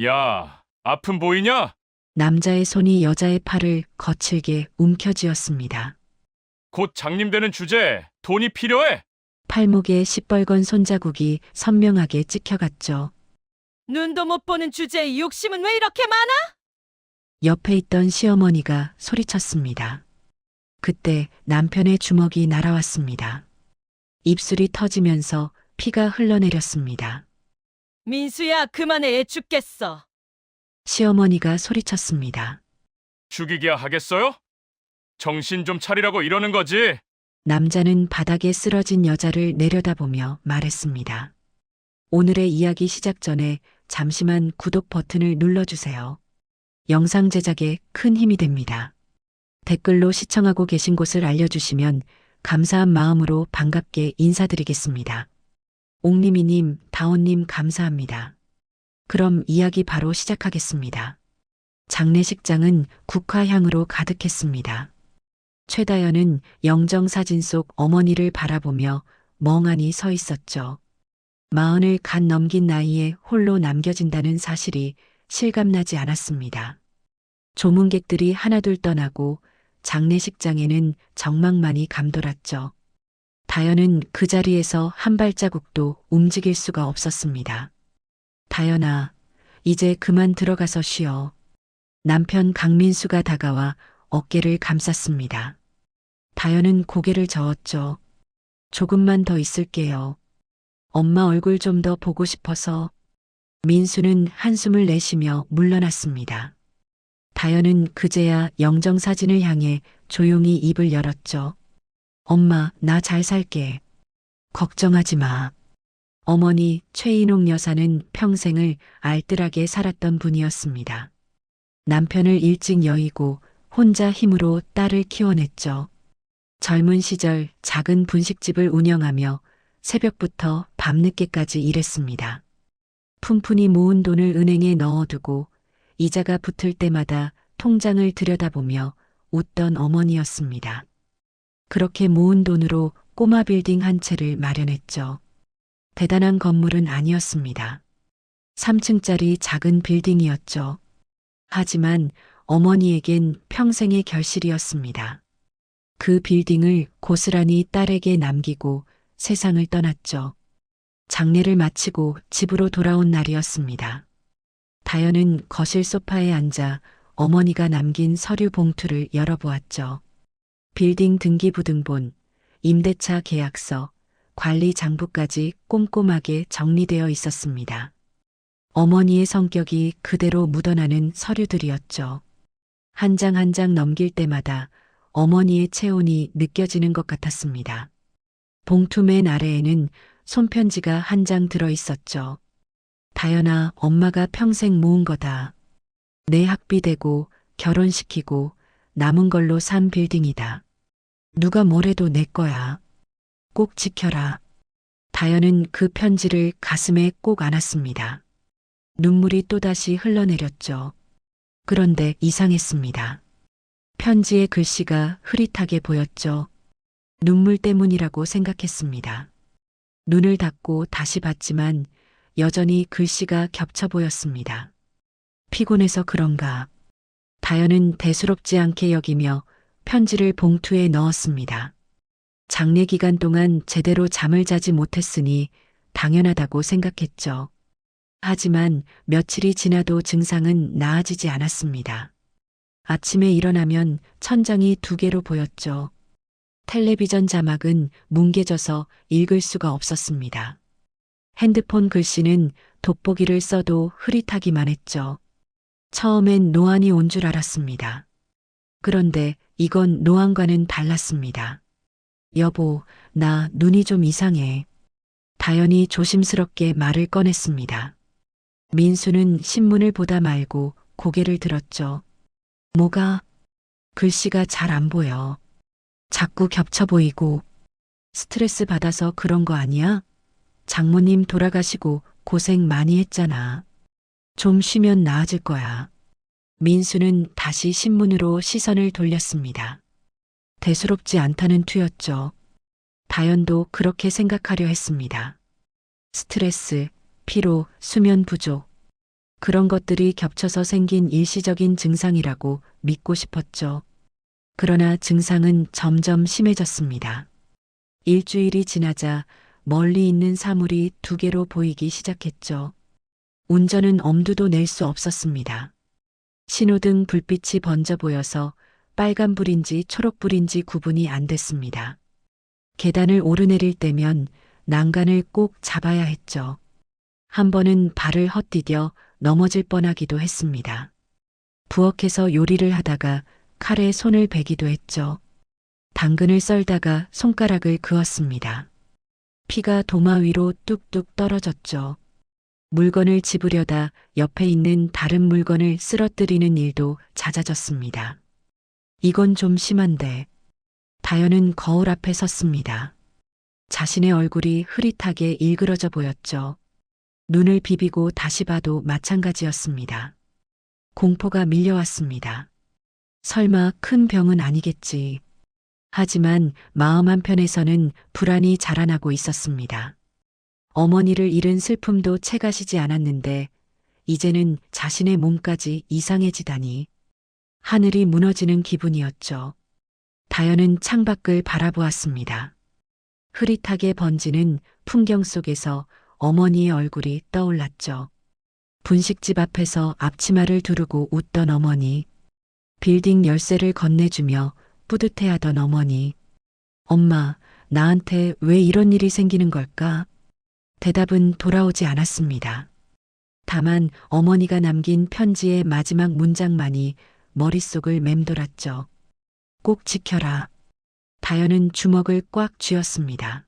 야, 아픔 보이냐? 남자의 손이 여자의 팔을 거칠게 움켜쥐었습니다. 곧 장님되는 주제에 돈이 필요해. 팔목에 시뻘건 손자국이 선명하게 찍혀갔죠. 눈도 못 보는 주제에 욕심은 왜 이렇게 많아? 옆에 있던 시어머니가 소리쳤습니다. 그때 남편의 주먹이 날아왔습니다. 입술이 터지면서 피가 흘러내렸습니다. 민수야, 그만해. 애 죽겠어. 시어머니가 소리쳤습니다. 죽이기야 하겠어요? 정신 좀 차리라고 이러는 거지. 남자는 바닥에 쓰러진 여자를 내려다보며 말했습니다. 오늘의 이야기 시작 전에 잠시만 구독 버튼을 눌러주세요. 영상 제작에 큰 힘이 됩니다. 댓글로 시청하고 계신 곳을 알려주시면 감사한 마음으로 반갑게 인사드리겠습니다. 옥리미님, 다온님 감사합니다. 그럼 이야기 바로 시작하겠습니다. 장례식장은 국화향으로 가득했습니다. 최다연은 영정사진 속 어머니를 바라보며 멍하니 서 있었죠. 40을 갓 넘긴 나이에 홀로 남겨진다는 사실이 실감나지 않았습니다. 조문객들이 하나둘 떠나고 장례식장에는 정막만이 감돌았죠. 다연은 그 자리에서 한 발자국도 움직일 수가 없었습니다. 다연아, 이제 그만 들어가서 쉬어. 남편 강민수가 다가와 어깨를 감쌌습니다. 다연은 고개를 저었죠. 조금만 더 있을게요. 엄마 얼굴 좀 더 보고 싶어서. 민수는 한숨을 내쉬며 물러났습니다. 다연은 그제야 영정사진을 향해 조용히 입을 열었죠. 엄마, 나 잘 살게. 걱정하지 마. 어머니 최인옥 여사는 평생을 알뜰하게 살았던 분이었습니다. 남편을 일찍 여의고 혼자 힘으로 딸을 키워냈죠. 젊은 시절 작은 분식집을 운영하며 새벽부터 밤늦게까지 일했습니다. 푼푼이 모은 돈을 은행에 넣어두고 이자가 붙을 때마다 통장을 들여다보며 웃던 어머니였습니다. 그렇게 모은 돈으로 꼬마 빌딩 한 채를 마련했죠. 대단한 건물은 아니었습니다. 3층짜리 작은 빌딩이었죠. 하지만 어머니에겐 평생의 결실이었습니다. 그 빌딩을 고스란히 딸에게 남기고 세상을 떠났죠. 장례를 마치고 집으로 돌아온 날이었습니다. 다연은 거실 소파에 앉아 어머니가 남긴 서류 봉투를 열어보았죠. 빌딩 등기부등본, 임대차 계약서, 관리 장부까지 꼼꼼하게 정리되어 있었습니다. 어머니의 성격이 그대로 묻어나는 서류들이었죠. 한 장 한 장 넘길 때마다 어머니의 체온이 느껴지는 것 같았습니다. 봉투 맨 아래에는 손편지가 한 장 들어 있었죠. 다연아, 엄마가 평생 모은 거다. 내 학비 대고 결혼시키고 남은 걸로 산 빌딩이다. 누가 뭐래도 내 거야. 꼭 지켜라. 다연은 그 편지를 가슴에 꼭 안았습니다. 눈물이 또다시 흘러내렸죠. 그런데 이상했습니다. 편지의 글씨가 흐릿하게 보였죠. 눈물 때문이라고 생각했습니다. 눈을 닫고 다시 봤지만 여전히 글씨가 겹쳐 보였습니다. 피곤해서 그런가. 다연은 대수롭지 않게 여기며 편지를 봉투에 넣었습니다. 장례 기간 동안 제대로 잠을 자지 못했으니 당연하다고 생각했죠. 하지만 며칠이 지나도 증상은 나아지지 않았습니다. 아침에 일어나면 천장이 두 개로 보였죠. 텔레비전 자막은 뭉개져서 읽을 수가 없었습니다. 핸드폰 글씨는 돋보기를 써도 흐릿하기만 했죠. 처음엔 노안이 온 줄 알았습니다. 그런데 이건 노안과는 달랐습니다. 여보, 나 눈이 좀 이상해. 다연이 조심스럽게 말을 꺼냈습니다. 민수는 신문을 보다 말고 고개를 들었죠. 뭐가? 글씨가 잘 안 보여. 자꾸 겹쳐 보이고. 스트레스 받아서 그런 거 아니야? 장모님 돌아가시고 고생 많이 했잖아. 좀 쉬면 나아질 거야. 민수는 다시 신문으로 시선을 돌렸습니다. 대수롭지 않다는 투였죠. 다연도 그렇게 생각하려 했습니다. 스트레스, 피로, 수면 부족. 그런 것들이 겹쳐서 생긴 일시적인 증상이라고 믿고 싶었죠. 그러나 증상은 점점 심해졌습니다. 일주일이 지나자 멀리 있는 사물이 두 개로 보이기 시작했죠. 운전은 엄두도 낼 수 없었습니다. 신호등 불빛이 번져 보여서 빨간불인지 초록불인지 구분이 안 됐습니다. 계단을 오르내릴 때면 난간을 꼭 잡아야 했죠. 한 번은 발을 헛디뎌 넘어질 뻔하기도 했습니다. 부엌에서 요리를 하다가 칼에 손을 베기도 했죠. 당근을 썰다가 손가락을 그었습니다. 피가 도마 위로 뚝뚝 떨어졌죠. 물건을 집으려다 옆에 있는 다른 물건을 쓰러뜨리는 일도 잦아졌습니다. 이건 좀 심한데. 다현은 거울 앞에 섰습니다. 자신의 얼굴이 흐릿하게 일그러져 보였죠. 눈을 비비고 다시 봐도 마찬가지였습니다. 공포가 밀려왔습니다. 설마 큰 병은 아니겠지. 하지만 마음 한편에서는 불안이 자라나고 있었습니다. 어머니를 잃은 슬픔도 채가시지 않았는데 이제는 자신의 몸까지 이상해지다니. 하늘이 무너지는 기분이었죠. 다현은 창밖을 바라보았습니다. 흐릿하게 번지는 풍경 속에서 어머니의 얼굴이 떠올랐죠. 분식집 앞에서 앞치마를 두르고 웃던 어머니, 빌딩 열쇠를 건네주며 뿌듯해하던 어머니. 엄마, 나한테 왜 이런 일이 생기는 걸까? 대답은 돌아오지 않았습니다. 다만 어머니가 남긴 편지의 마지막 문장만이 머릿속을 맴돌았죠. 꼭 지켜라. 다현은 주먹을 꽉 쥐었습니다.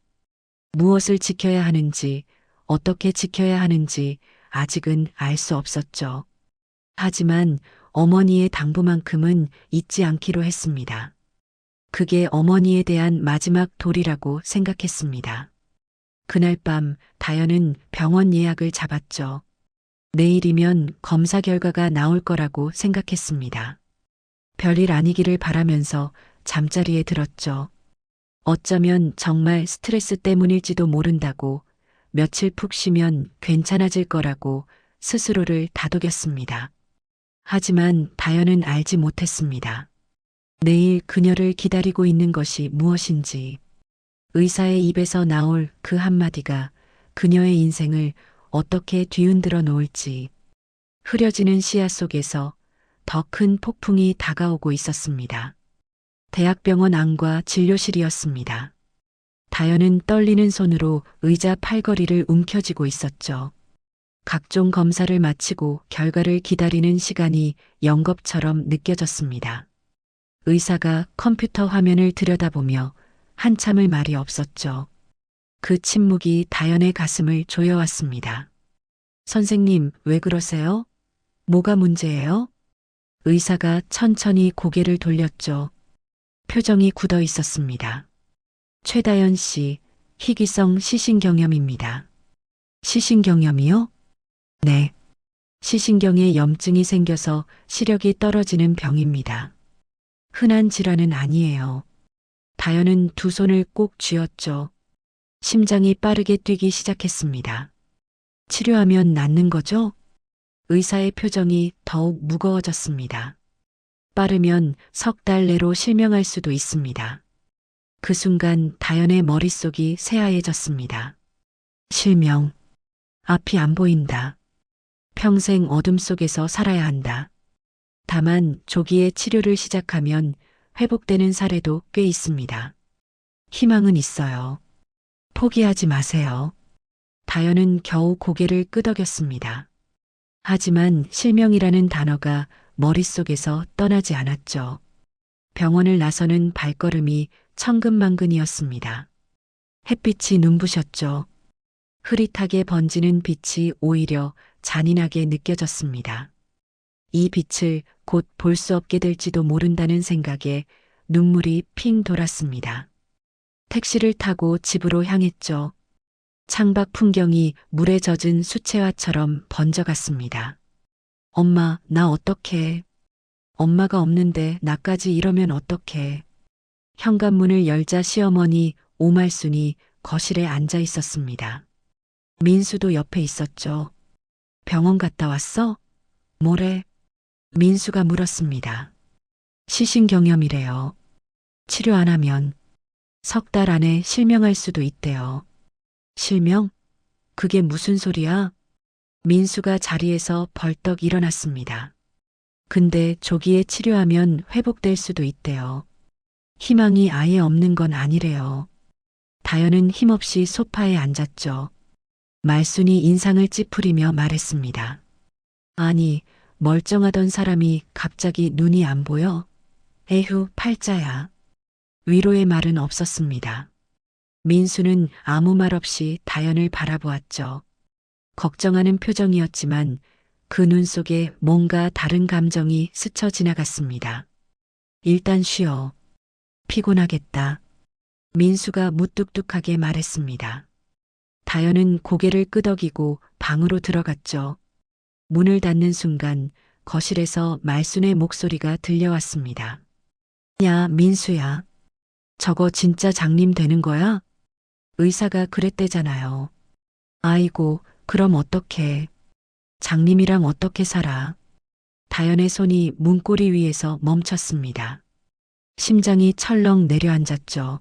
무엇을 지켜야 하는지, 어떻게 지켜야 하는지 아직은 알 수 없었죠. 하지만 어머니의 당부만큼은 잊지 않기로 했습니다. 그게 어머니에 대한 마지막 도리라고 생각했습니다. 그날 밤 다현은 병원 예약을 잡았죠. 내일이면 검사 결과가 나올 거라고 생각했습니다. 별일 아니기를 바라면서 잠자리에 들었죠. 어쩌면 정말 스트레스 때문일지도 모른다고, 며칠 푹 쉬면 괜찮아질 거라고 스스로를 다독였습니다. 하지만 다현은 알지 못했습니다. 내일 그녀를 기다리고 있는 것이 무엇인지, 의사의 입에서 나올 그 한마디가 그녀의 인생을 어떻게 뒤흔들어 놓을지. 흐려지는 시야 속에서 더 큰 폭풍이 다가오고 있었습니다. 대학병원 안과 진료실이었습니다. 다현은 떨리는 손으로 의자 팔걸이를 움켜쥐고 있었죠. 각종 검사를 마치고 결과를 기다리는 시간이 연겁처럼 느껴졌습니다. 의사가 컴퓨터 화면을 들여다보며 한참을 말이 없었죠. 그 침묵이 다현의 가슴을 조여왔습니다. 선생님, 왜 그러세요? 뭐가 문제예요? 의사가 천천히 고개를 돌렸죠. 표정이 굳어 있었습니다. 최다현 씨, 희귀성 시신경염입니다. 시신경염이요? 네. 시신경에 염증이 생겨서 시력이 떨어지는 병입니다. 흔한 질환은 아니에요. 다현은 두 손을 꼭 쥐었죠. 심장이 빠르게 뛰기 시작했습니다. 치료하면 낫는 거죠? 의사의 표정이 더욱 무거워졌습니다. 빠르면 석 달 내로 실명할 수도 있습니다. 그 순간 다현의 머릿속이 새하얘졌습니다. 실명. 앞이 안 보인다. 평생 어둠 속에서 살아야 한다. 다만 조기에 치료를 시작하면 회복되는 사례도 꽤 있습니다. 희망은 있어요. 포기하지 마세요. 다현은 겨우 고개를 끄덕였습니다. 하지만 실명이라는 단어가 머릿속에서 떠나지 않았죠. 병원을 나서는 발걸음이 천근만근이었습니다. 햇빛이 눈부셨죠. 흐릿하게 번지는 빛이 오히려 잔인하게 느껴졌습니다. 이 빛을 곧 볼 수 없게 될지도 모른다는 생각에 눈물이 핑 돌았습니다. 택시를 타고 집으로 향했죠. 창밖 풍경이 물에 젖은 수채화처럼 번져갔습니다. 엄마, 나 어떡해. 엄마가 없는데 나까지 이러면 어떡해. 현관문을 열자 시어머니 오말순이 거실에 앉아 있었습니다. 민수도 옆에 있었죠. 병원 갔다 왔어? 뭐래? 민수가 물었습니다. 시신경염이래요. 치료 안 하면 석 달 안에 실명할 수도 있대요. 실명? 그게 무슨 소리야? 민수가 자리에서 벌떡 일어났습니다. 근데 조기에 치료하면 회복될 수도 있대요. 희망이 아예 없는 건 아니래요. 다현은 힘없이 소파에 앉았죠. 말순이 인상을 찌푸리며 말했습니다. 아니, 멀쩡하던 사람이 갑자기 눈이 안 보여? 에휴, 팔자야. 위로의 말은 없었습니다. 민수는 아무 말 없이 다현을 바라보았죠. 걱정하는 표정이었지만 그 눈 속에 뭔가 다른 감정이 스쳐 지나갔습니다. 일단 쉬어. 피곤하겠다. 민수가 무뚝뚝하게 말했습니다. 다현은 고개를 끄덕이고 방으로 들어갔죠. 문을 닫는 순간 거실에서 말순의 목소리가 들려왔습니다. 야, 민수야. 저거 진짜 장님 되는 거야? 의사가 그랬대잖아요. 아이고, 그럼 어떡해. 장님이랑 어떻게 살아? 다현의 손이 문고리 위에서 멈췄습니다. 심장이 철렁 내려앉았죠.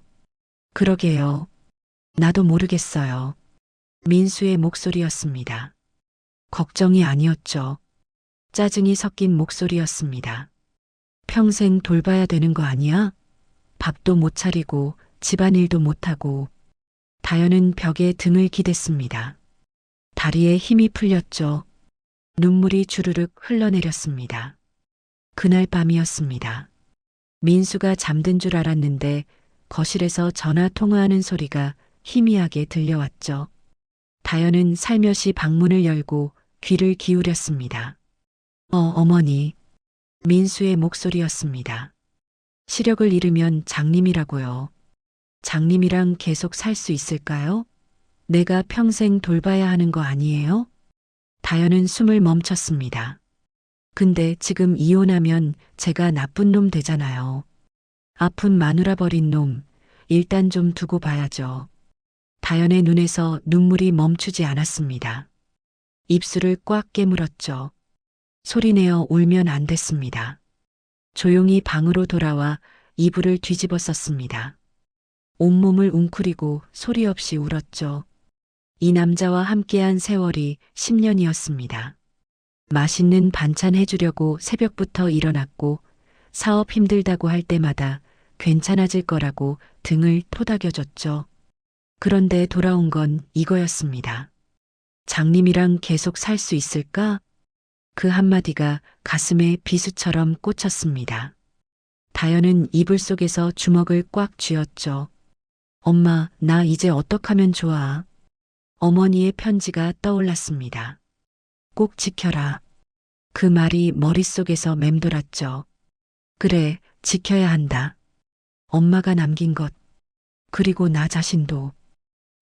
그러게요. 나도 모르겠어요. 민수의 목소리였습니다. 걱정이 아니었죠. 짜증이 섞인 목소리였습니다. 평생 돌봐야 되는 거 아니야? 밥도 못 차리고 집안일도 못하고. 다현은 벽에 등을 기댔습니다. 다리에 힘이 풀렸죠. 눈물이 주르륵 흘러내렸습니다. 그날 밤이었습니다. 민수가 잠든 줄 알았는데 거실에서 전화 통화하는 소리가 희미하게 들려왔죠. 다현은 살며시 방문을 열고 귀를 기울였습니다. 어머니. 민수의 목소리였습니다. 시력을 잃으면 장님이라고요. 장님이랑 계속 살 수 있을까요? 내가 평생 돌봐야 하는 거 아니에요? 다현은 숨을 멈췄습니다. 근데 지금 이혼하면 제가 나쁜 놈 되잖아요. 아픈 마누라 버린 놈, 일단 좀 두고 봐야죠. 다현의 눈에서 눈물이 멈추지 않았습니다. 입술을 꽉 깨물었죠. 소리내어 울면 안 됐습니다. 조용히 방으로 돌아와 이불을 뒤집어 썼습니다. 온몸을 웅크리고 소리 없이 울었죠. 이 남자와 함께한 세월이 10년이었습니다. 맛있는 반찬 해주려고 새벽부터 일어났고 사업 힘들다고 할 때마다 괜찮아질 거라고 등을 토닥여줬죠. 그런데 돌아온 건 이거였습니다. 장님이랑 계속 살 수 있을까? 그 한마디가 가슴에 비수처럼 꽂혔습니다. 다현은 이불 속에서 주먹을 꽉 쥐었죠. 엄마, 나 이제 어떡하면 좋아? 어머니의 편지가 떠올랐습니다. 꼭 지켜라. 그 말이 머릿속에서 맴돌았죠. 그래, 지켜야 한다. 엄마가 남긴 것, 그리고 나 자신도.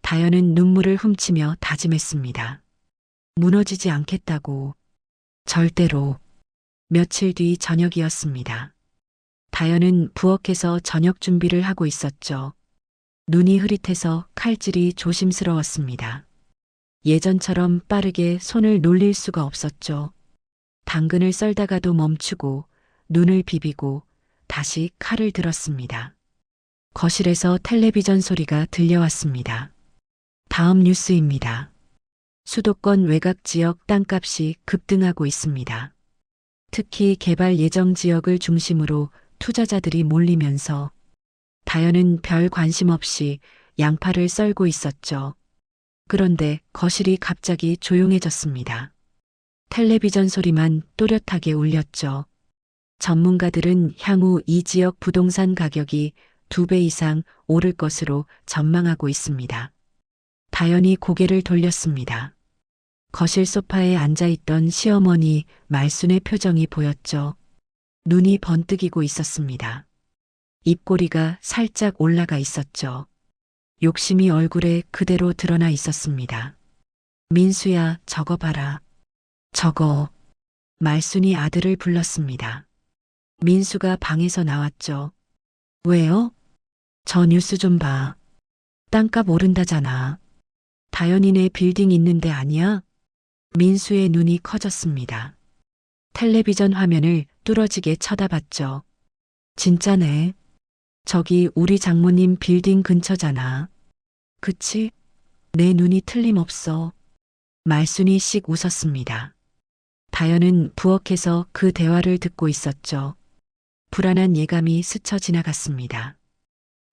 다현은 눈물을 훔치며 다짐했습니다. 무너지지 않겠다고. 절대로. 며칠 뒤 저녁이었습니다. 다현은 부엌에서 저녁 준비를 하고 있었죠. 눈이 흐릿해서 칼질이 조심스러웠습니다. 예전처럼 빠르게 손을 놀릴 수가 없었죠. 당근을 썰다가도 멈추고 눈을 비비고 다시 칼을 들었습니다. 거실에서 텔레비전 소리가 들려왔습니다. 다음 뉴스입니다. 수도권 외곽 지역 땅값이 급등하고 있습니다. 특히 개발 예정 지역을 중심으로 투자자들이 몰리면서 다현은 별 관심 없이 양파를 썰고 있었죠. 그런데 거실이 갑자기 조용해졌습니다. 텔레비전 소리만 또렷하게 울렸죠. 전문가들은 향후 이 지역 부동산 가격이 2배 이상 오를 것으로 전망하고 있습니다. 다현이 고개를 돌렸습니다. 거실 소파에 앉아있던 시어머니 말순의 표정이 보였죠. 눈이 번뜩이고 있었습니다. 입꼬리가 살짝 올라가 있었죠. 욕심이 얼굴에 그대로 드러나 있었습니다. 민수야, 저거 봐라. 저거. 말순이 아들을 불렀습니다. 민수가 방에서 나왔죠. 왜요? 저 뉴스 좀 봐. 땅값 오른다잖아. 다현이네 빌딩 있는데 아니야? 민수의 눈이 커졌습니다. 텔레비전 화면을 뚫어지게 쳐다봤죠. 진짜네. 저기 우리 장모님 빌딩 근처잖아. 그치? 내 눈이 틀림없어. 말순이 씩 웃었습니다. 다연은 부엌에서 그 대화를 듣고 있었죠. 불안한 예감이 스쳐 지나갔습니다.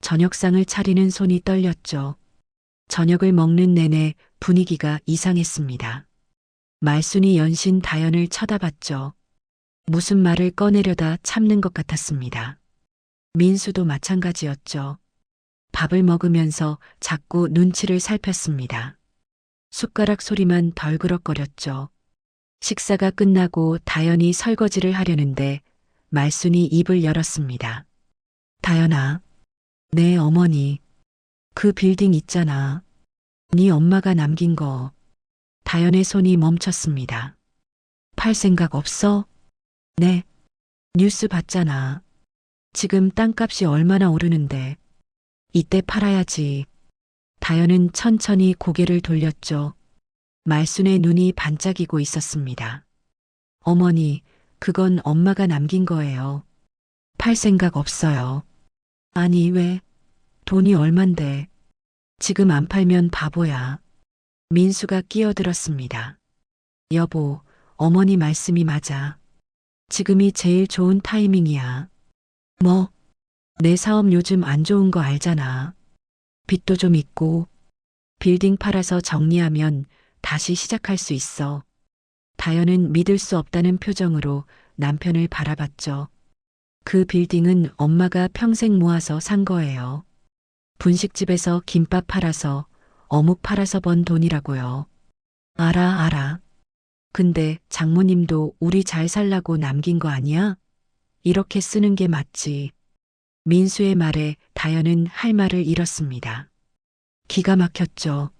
저녁상을 차리는 손이 떨렸죠. 저녁을 먹는 내내 분위기가 이상했습니다. 말순이 연신 다연을 쳐다봤죠. 무슨 말을 꺼내려다 참는 것 같았습니다. 민수도 마찬가지였죠. 밥을 먹으면서 자꾸 눈치를 살폈습니다. 숟가락 소리만 덜그럭거렸죠. 식사가 끝나고 다연이 설거지를 하려는데 말순이 입을 열었습니다. 다연아, 내 어머니, 그 빌딩 있잖아. 네 엄마가 남긴 거. 다연의 손이 멈췄습니다. 팔 생각 없어? 네. 뉴스 봤잖아. 지금 땅값이 얼마나 오르는데. 이때 팔아야지. 다연은 천천히 고개를 돌렸죠. 말순의 눈이 반짝이고 있었습니다. 어머니, 그건 엄마가 남긴 거예요. 팔 생각 없어요. 아니, 왜? 돈이 얼만데. 지금 안 팔면 바보야. 민수가 끼어들었습니다. 여보, 어머니 말씀이 맞아. 지금이 제일 좋은 타이밍이야. 뭐? 내 사업 요즘 안 좋은 거 알잖아. 빚도 좀 있고, 빌딩 팔아서 정리하면 다시 시작할 수 있어. 다연은 믿을 수 없다는 표정으로 남편을 바라봤죠. 그 빌딩은 엄마가 평생 모아서 산 거예요. 분식집에서 김밥 팔아서 어묵 팔아서 번 돈이라고요. 알아. 근데 장모님도 우리 잘 살라고 남긴 거 아니야? 이렇게 쓰는 게 맞지. 민수의 말에 다연은 할 말을 잃었습니다. 기가 막혔죠.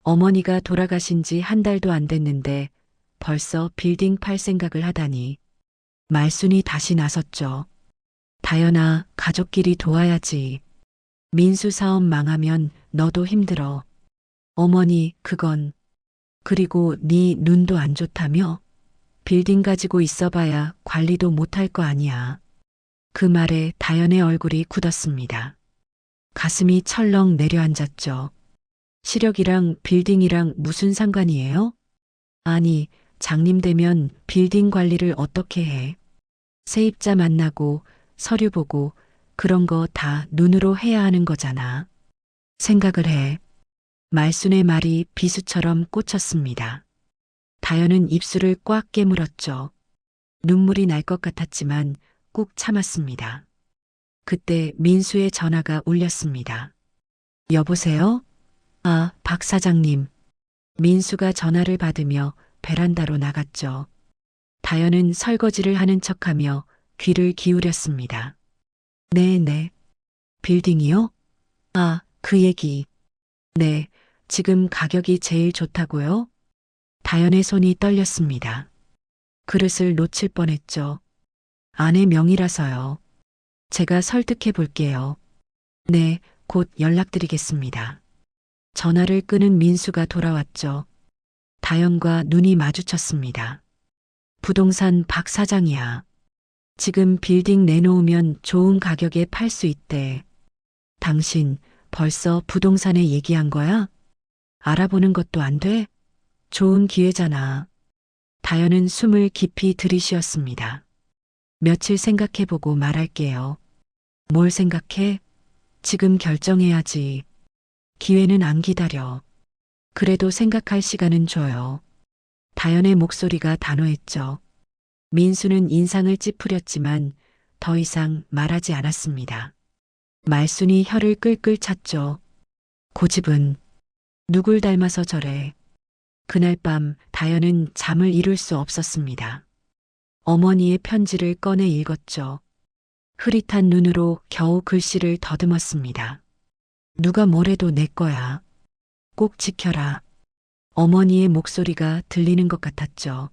어머니가 돌아가신 지 한 달도 안 됐는데 벌써 빌딩 팔 생각을 하다니. 말순이 다시 나섰죠. 다연아, 가족끼리 도와야지. 민수 사업 망하면 너도 힘들어. 어머니, 그건. 그리고 네 눈도 안 좋다며? 빌딩 가지고 있어봐야 관리도 못할 거 아니야. 그 말에 다연의 얼굴이 굳었습니다. 가슴이 철렁 내려앉았죠. 시력이랑 빌딩이랑 무슨 상관이에요? 아니, 장님 되면 빌딩 관리를 어떻게 해? 세입자 만나고 서류 보고 그런 거 다 눈으로 해야 하는 거잖아. 생각을 해. 말순의 말이 비수처럼 꽂혔습니다. 다연은 입술을 꽉 깨물었죠. 눈물이 날 것 같았지만 꾹 참았습니다. 그때 민수의 전화가 울렸습니다. 여보세요? 아, 박 사장님. 민수가 전화를 받으며 베란다로 나갔죠. 다연은 설거지를 하는 척하며 귀를 기울였습니다. 네. 빌딩이요? 아, 그 얘기. 네, 지금 가격이 제일 좋다고요? 다연의 손이 떨렸습니다. 그릇을 놓칠 뻔했죠. 아내 명의라서요. 제가 설득해 볼게요. 네, 곧 연락드리겠습니다. 전화를 끊은 민수가 돌아왔죠. 다연과 눈이 마주쳤습니다. 부동산 박 사장이야. 지금 빌딩 내놓으면 좋은 가격에 팔 수 있대. 당신 벌써 부동산에 얘기한 거야? 알아보는 것도 안 돼? 좋은 기회잖아. 다연은 숨을 깊이 들이쉬었습니다. 며칠 생각해보고 말할게요. 뭘 생각해? 지금 결정해야지. 기회는 안 기다려. 그래도 생각할 시간은 줘요. 다연의 목소리가 단호했죠. 민수는 인상을 찌푸렸지만 더 이상 말하지 않았습니다. 말순이 혀를 끌끌 찼죠. 고집은 누굴 닮아서 저래. 그날 밤 다연은 잠을 이룰 수 없었습니다. 어머니의 편지를 꺼내 읽었죠. 흐릿한 눈으로 겨우 글씨를 더듬었습니다. 누가 뭐래도 내 거야. 꼭 지켜라. 어머니의 목소리가 들리는 것 같았죠.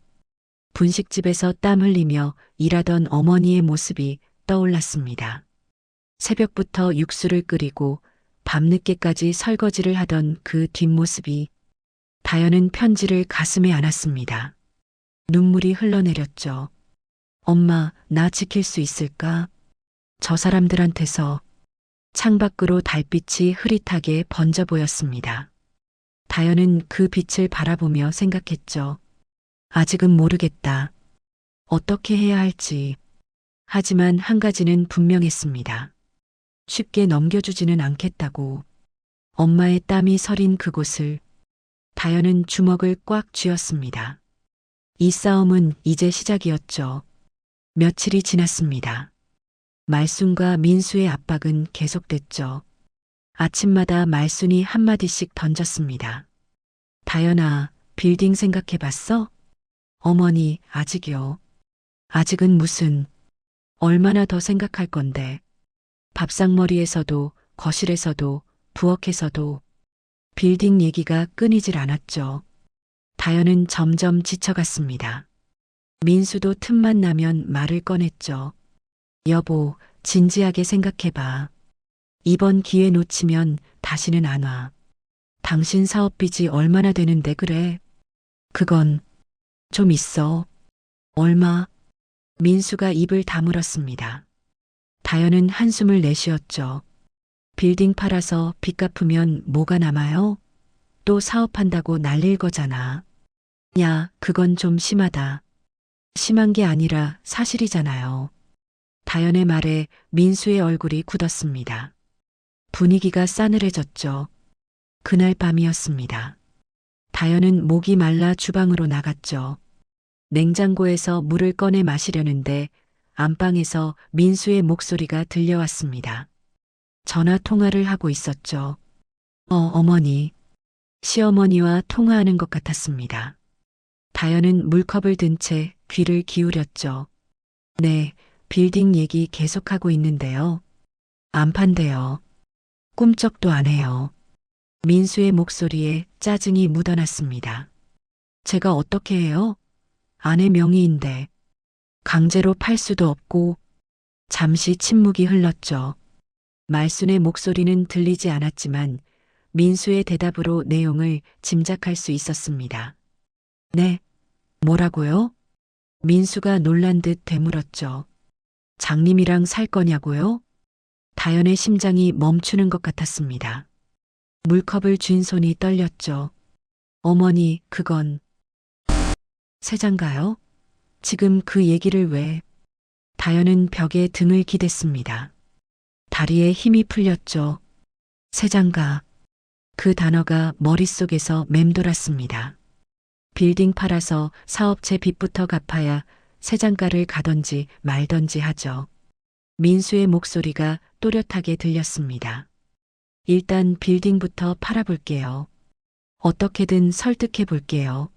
분식집에서 땀 흘리며 일하던 어머니의 모습이 떠올랐습니다. 새벽부터 육수를 끓이고 밤늦게까지 설거지를 하던 그 뒷모습이. 다연은 편지를 가슴에 안았습니다. 눈물이 흘러내렸죠. 엄마, 나 지킬 수 있을까? 저 사람들한테서 창밖으로 달빛이 흐릿하게 번져 보였습니다. 다현은 그 빛을 바라보며 생각했죠. 아직은 모르겠다. 어떻게 해야 할지. 하지만 한 가지는 분명했습니다. 쉽게 넘겨주지는 않겠다고. 엄마의 땀이 서린 그곳을 다현은 주먹을 꽉 쥐었습니다. 이 싸움은 이제 시작이었죠. 며칠이 지났습니다. 말순과 민수의 압박은 계속됐죠. 아침마다 말순이 한마디씩 던졌습니다. 다현아, 빌딩 생각해봤어? 어머니, 아직이요. 아직은 무슨, 얼마나 더 생각할 건데. 밥상머리에서도, 거실에서도, 부엌에서도 빌딩 얘기가 끊이질 않았죠. 다현은 점점 지쳐갔습니다. 민수도 틈만 나면 말을 꺼냈죠. 여보, 진지하게 생각해봐. 이번 기회 놓치면 다시는 안 와. 당신 사업 빚이 얼마나 되는데 그래? 그건 좀 있어. 얼마? 민수가 입을 다물었습니다. 다현은 한숨을 내쉬었죠. 빌딩 팔아서 빚 갚으면 뭐가 남아요? 또 사업한다고 날릴 거잖아. 야, 그건 좀 심하다. 심한 게 아니라 사실이잖아요. 다현의 말에 민수의 얼굴이 굳었습니다. 분위기가 싸늘해졌죠. 그날 밤이었습니다. 다현은 목이 말라 주방으로 나갔죠. 냉장고에서 물을 꺼내 마시려는데 안방에서 민수의 목소리가 들려왔습니다. 전화 통화를 하고 있었죠. 어머니. 시어머니와 통화하는 것 같았습니다. 다현은 물컵을 든 채 귀를 기울였죠. 네, 빌딩 얘기 계속하고 있는데요. 안 판대요. 꿈쩍도 안 해요. 민수의 목소리에 짜증이 묻어났습니다. 제가 어떻게 해요? 아내 명의인데. 강제로 팔 수도 없고. 잠시 침묵이 흘렀죠. 말순의 목소리는 들리지 않았지만 민수의 대답으로 내용을 짐작할 수 있었습니다. 네, 뭐라고요? 민수가 놀란 듯 되물었죠. 장님이랑 살 거냐고요? 다현의 심장이 멈추는 것 같았습니다. 물컵을 쥔 손이 떨렸죠. 어머니, 그건 세장가요? 지금 그 얘기를 왜? 다현은 벽에 등을 기댔습니다. 다리에 힘이 풀렸죠. 세장가. 그 단어가 머릿속에서 맴돌았습니다. 빌딩 팔아서 사업체 빚부터 갚아야 세장가를 가던지 말던지 하죠. 민수의 목소리가 또렷하게 들렸습니다. 일단 빌딩부터 팔아볼게요. 어떻게든 설득해 볼게요.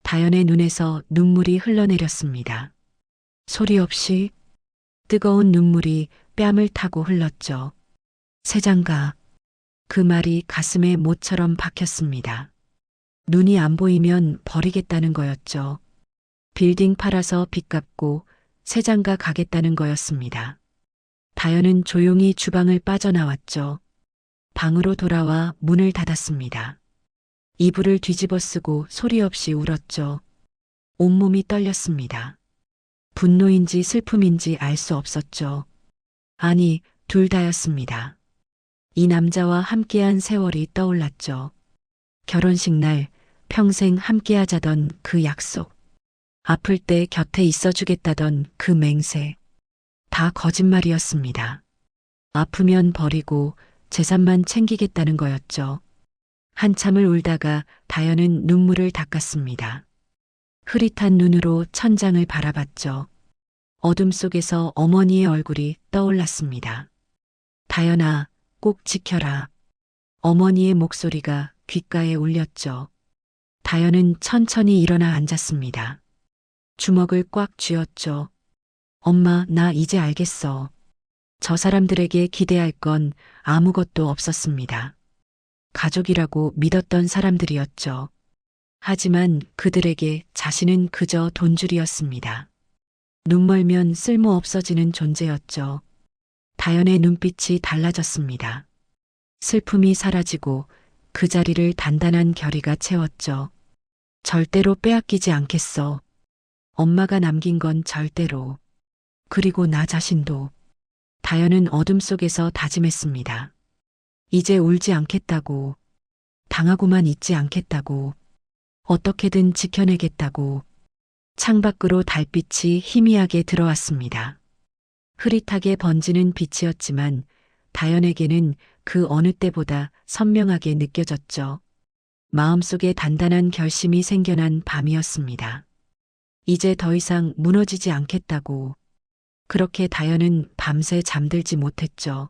다현의 눈에서 눈물이 흘러내렸습니다. 소리 없이 뜨거운 눈물이 뺨을 타고 흘렀죠. 세장가. 그 말이 가슴에 못처럼 박혔습니다. 눈이 안 보이면 버리겠다는 거였죠. 빌딩 팔아서 빚 갚고 세장가 가겠다는 거였습니다. 다현은 조용히 주방을 빠져나왔죠. 방으로 돌아와 문을 닫았습니다. 이불을 뒤집어 쓰고 소리 없이 울었죠. 온몸이 떨렸습니다. 분노인지 슬픔인지 알 수 없었죠. 아니, 둘 다였습니다. 이 남자와 함께한 세월이 떠올랐죠. 결혼식 날 평생 함께하자던 그 약속. 아플 때 곁에 있어주겠다던 그 맹세. 다 거짓말이었습니다. 아프면 버리고 재산만 챙기겠다는 거였죠. 한참을 울다가 다현은 눈물을 닦았습니다. 흐릿한 눈으로 천장을 바라봤죠. 어둠 속에서 어머니의 얼굴이 떠올랐습니다. 다현아, 꼭 지켜라. 어머니의 목소리가 귓가에 울렸죠. 다현은 천천히 일어나 앉았습니다. 주먹을 꽉 쥐었죠. 엄마, 나 이제 알겠어. 저 사람들에게 기대할 건 아무것도 없었습니다. 가족이라고 믿었던 사람들이었죠. 하지만 그들에게 자신은 그저 돈줄이었습니다. 눈 멀면 쓸모 없어지는 존재였죠. 다현의 눈빛이 달라졌습니다. 슬픔이 사라지고 그 자리를 단단한 결의가 채웠죠. 절대로 빼앗기지 않겠어. 엄마가 남긴 건 절대로. 그리고 나 자신도. 다현은 어둠 속에서 다짐했습니다. 이제 울지 않겠다고. 당하고만 있지 않겠다고. 어떻게든 지켜내겠다고. 창밖으로 달빛이 희미하게 들어왔습니다. 흐릿하게 번지는 빛이었지만 다현에게는 그 어느 때보다 선명하게 느껴졌죠. 마음속에 단단한 결심이 생겨난 밤이었습니다. 이제 더 이상 무너지지 않겠다고. 그렇게 다현은 밤새 잠들지 못했죠.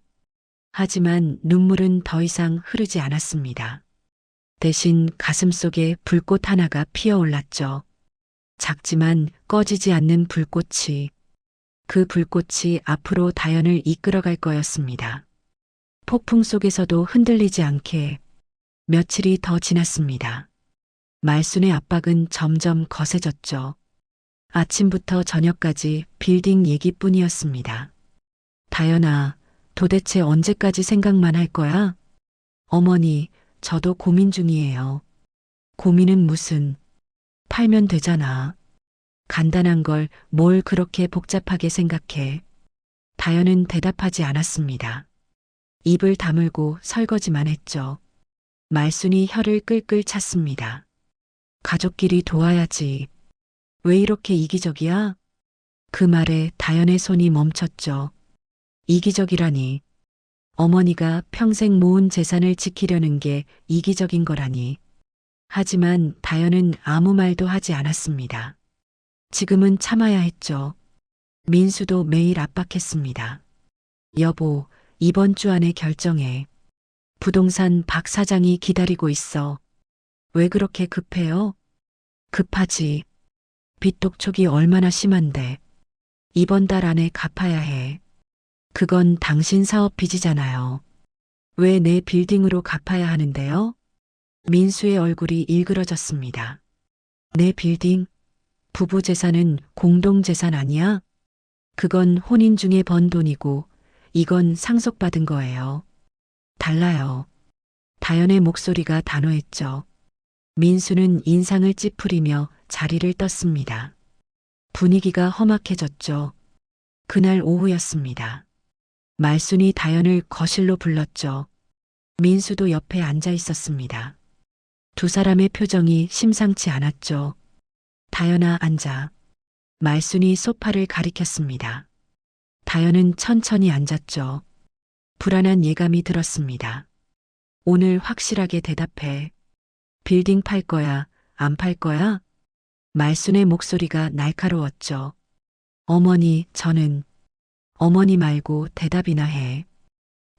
하지만 눈물은 더 이상 흐르지 않았습니다. 대신 가슴속에 불꽃 하나가 피어올랐죠. 작지만 꺼지지 않는 불꽃이. 그 불꽃이 앞으로 다현을 이끌어갈 거였습니다. 폭풍 속에서도 흔들리지 않게. 며칠이 더 지났습니다. 말순의 압박은 점점 거세졌죠. 아침부터 저녁까지 빌딩 얘기뿐이었습니다. 다현아, 도대체 언제까지 생각만 할 거야? 어머니, 저도 고민 중이에요. 고민은 무슨? 팔면 되잖아. 간단한 걸 뭘 그렇게 복잡하게 생각해. 다현은 대답하지 않았습니다. 입을 다물고 설거지만 했죠. 말순이 혀를 끌끌 찼습니다. 가족끼리 도와야지. 왜 이렇게 이기적이야? 그 말에 다현의 손이 멈췄죠. 이기적이라니. 어머니가 평생 모은 재산을 지키려는 게 이기적인 거라니. 하지만 다현은 아무 말도 하지 않았습니다. 지금은 참아야 했죠. 민수도 매일 압박했습니다. 여보, 이번 주 안에 결정해. 부동산 박 사장이 기다리고 있어. 왜 그렇게 급해요? 급하지. 빚 독촉이 얼마나 심한데. 이번 달 안에 갚아야 해. 그건 당신 사업 빚이잖아요. 왜 내 빌딩으로 갚아야 하는데요? 민수의 얼굴이 일그러졌습니다. 내 빌딩? 부부 재산은 공동 재산 아니야? 그건 혼인 중에 번 돈이고 이건 상속받은 거예요. 달라요. 다현의 목소리가 단호했죠. 민수는 인상을 찌푸리며 자리를 떴습니다. 분위기가 험악해졌죠. 그날 오후였습니다. 말순이 다현을 거실로 불렀죠. 민수도 옆에 앉아 있었습니다. 두 사람의 표정이 심상치 않았죠. 다현아, 앉아. 말순이 소파를 가리켰습니다. 다현은 천천히 앉았죠. 불안한 예감이 들었습니다. 오늘 확실하게 대답해. 빌딩 팔 거야, 안 팔 거야? 말순의 목소리가 날카로웠죠. 어머니, 저는. 어머니 말고 대답이나 해.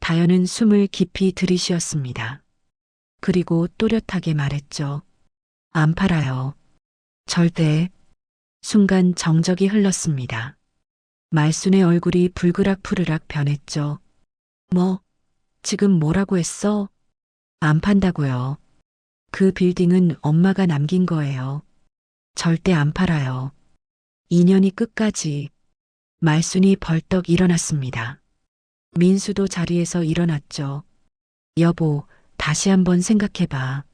다현은 숨을 깊이 들이쉬었습니다. 그리고 또렷하게 말했죠. 안 팔아요. 절대. 순간 정적이 흘렀습니다. 말순의 얼굴이 불그락푸르락 변했죠. 뭐, 지금 뭐라고 했어? 안 판다고요. 그 빌딩은 엄마가 남긴 거예요. 절대 안 팔아요. 2년이 끝까지. 말순이 벌떡 일어났습니다. 민수도 자리에서 일어났죠. 여보, 다시 한번 생각해봐.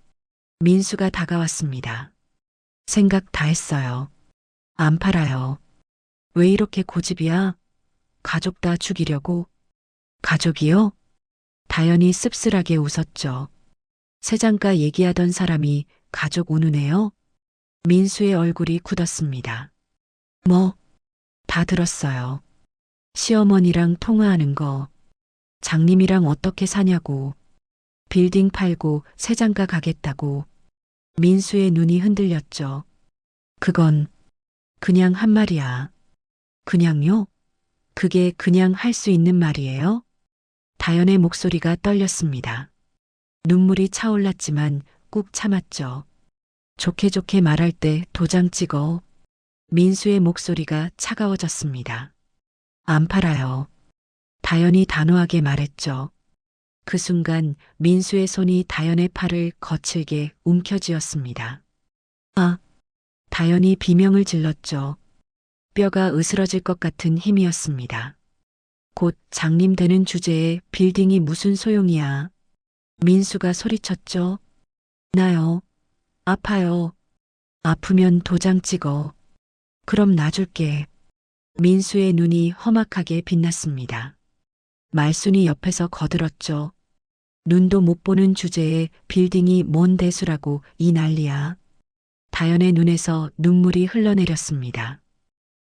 민수가 다가왔습니다. 생각 다 했어요. 안 팔아요. 왜 이렇게 고집이야? 가족 다 죽이려고? 가족이요? 다현이 씁쓸하게 웃었죠. 세장가 얘기하던 사람이 가족 운운해요? 민수의 얼굴이 굳었습니다. 뭐? 다 들었어요. 시어머니랑 통화하는 거. 장님이랑 어떻게 사냐고. 빌딩 팔고 세장가 가겠다고. 민수의 눈이 흔들렸죠. 그건 그냥 한 말이야. 그냥요? 그게 그냥 할 수 있는 말이에요? 다현의 목소리가 떨렸습니다. 눈물이 차올랐지만 꾹 참았죠. 좋게 좋게 말할 때 도장 찍어. 민수의 목소리가 차가워졌습니다. 안 팔아요. 다현이 단호하게 말했죠. 그 순간 민수의 손이 다현의 팔을 거칠게 움켜쥐었습니다. 아, 다현이 비명을 질렀죠. 뼈가 으스러질 것 같은 힘이었습니다. 곧 장님 되는 주제에 빌딩이 무슨 소용이야. 민수가 소리쳤죠. 나요. 아파요. 아프면 도장 찍어. 그럼 놔줄게. 민수의 눈이 험악하게 빛났습니다. 말순이 옆에서 거들었죠. 눈도 못 보는 주제에 빌딩이 뭔 대수라고 이 난리야. 다연의 눈에서 눈물이 흘러내렸습니다.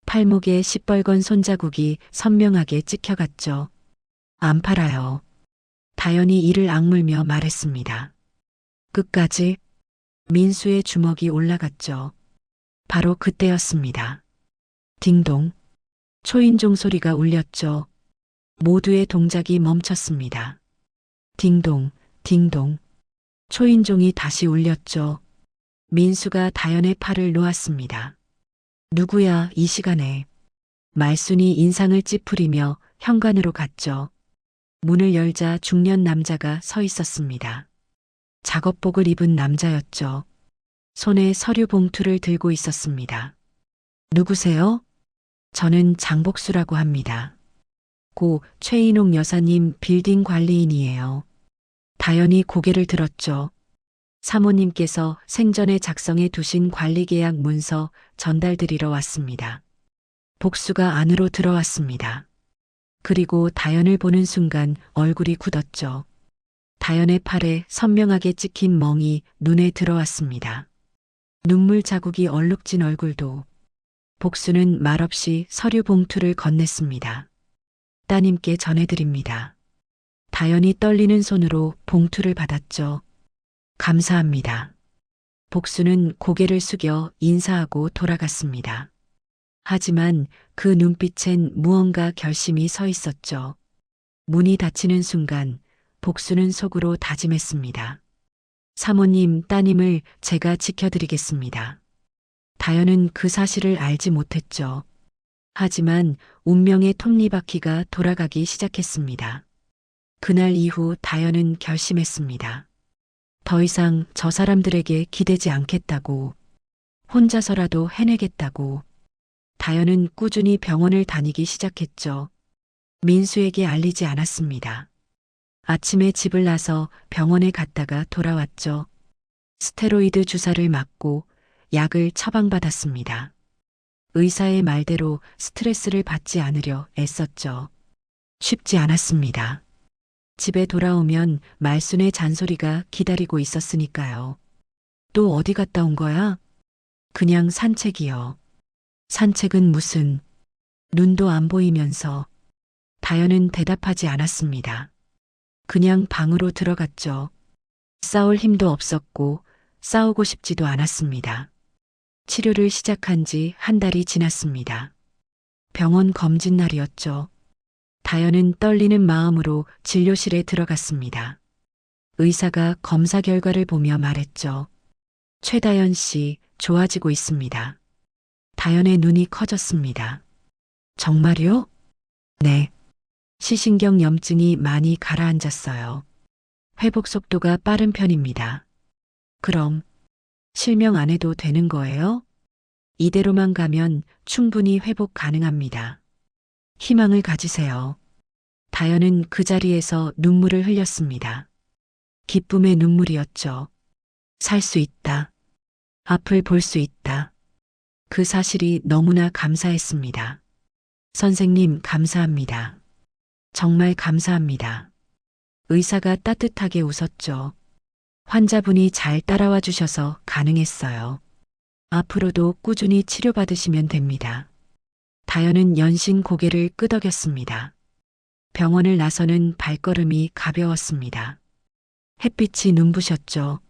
팔목에 시뻘건 손자국이 선명하게 찍혀갔죠. 안 팔아요. 다연이 이를 악물며 말했습니다. 끝까지. 민수의 주먹이 올라갔죠. 바로 그때였습니다. 딩동. 초인종 소리가 울렸죠. 모두의 동작이 멈췄습니다. 딩동, 딩동. 초인종이 다시 울렸죠. 민수가 다연의 팔을 놓았습니다. 누구야 이 시간에. 말순이 인상을 찌푸리며 현관으로 갔죠. 문을 열자 중년 남자가 서 있었습니다. 작업복을 입은 남자였죠. 손에 서류 봉투를 들고 있었습니다. 누구세요? 저는 장복수라고 합니다. 고 최인옥 여사님 빌딩 관리인이에요. 다연이 고개를 들었죠. 사모님께서 생전에 작성해 두신 관리계약 문서 전달드리러 왔습니다. 복수가 안으로 들어왔습니다. 그리고 다연을 보는 순간 얼굴이 굳었죠. 다연의 팔에 선명하게 찍힌 멍이 눈에 들어왔습니다. 눈물 자국이 얼룩진 얼굴도. 복수는 말없이 서류 봉투를 건넸습니다. 따님께 전해드립니다. 다연이 떨리는 손으로 봉투를 받았죠. 감사합니다. 복수는 고개를 숙여 인사하고 돌아갔습니다. 하지만 그 눈빛엔 무언가 결심이 서 있었죠. 문이 닫히는 순간 복수는 속으로 다짐했습니다. 사모님, 따님을 제가 지켜드리겠습니다. 다연은 그 사실을 알지 못했죠. 하지만 운명의 톱니바퀴가 돌아가기 시작했습니다. 그날 이후 다연은 결심했습니다. 더 이상 저 사람들에게 기대지 않겠다고, 혼자서라도 해내겠다고. 다연은 꾸준히 병원을 다니기 시작했죠. 민수에게 알리지 않았습니다. 아침에 집을 나서 병원에 갔다가 돌아왔죠. 스테로이드 주사를 맞고 약을 처방받았습니다. 의사의 말대로 스트레스를 받지 않으려 애썼죠. 쉽지 않았습니다. 집에 돌아오면 말순의 잔소리가 기다리고 있었으니까요. 또 어디 갔다 온 거야? 그냥 산책이요. 산책은 무슨. 눈도 안 보이면서. 다연은 대답하지 않았습니다. 그냥 방으로 들어갔죠. 싸울 힘도 없었고 싸우고 싶지도 않았습니다. 치료를 시작한 지 한 달이 지났습니다. 병원 검진 날이었죠. 다연은 떨리는 마음으로 진료실에 들어갔습니다. 의사가 검사 결과를 보며 말했죠. 최다연 씨, 좋아지고 있습니다. 다연의 눈이 커졌습니다. 정말요? 네. 시신경 염증이 많이 가라앉았어요. 회복 속도가 빠른 편입니다. 그럼 실명 안 해도 되는 거예요? 이대로만 가면 충분히 회복 가능합니다. 희망을 가지세요. 다연은 그 자리에서 눈물을 흘렸습니다. 기쁨의 눈물이었죠. 살 수 있다. 앞을 볼 수 있다. 그 사실이 너무나 감사했습니다. 선생님, 감사합니다. 정말 감사합니다. 의사가 따뜻하게 웃었죠. 환자분이 잘 따라와 주셔서 가능했어요. 앞으로도 꾸준히 치료받으시면 됩니다. 다연은 연신 고개를 끄덕였습니다. 병원을 나서는 발걸음이 가벼웠습니다. 햇빛이 눈부셨죠.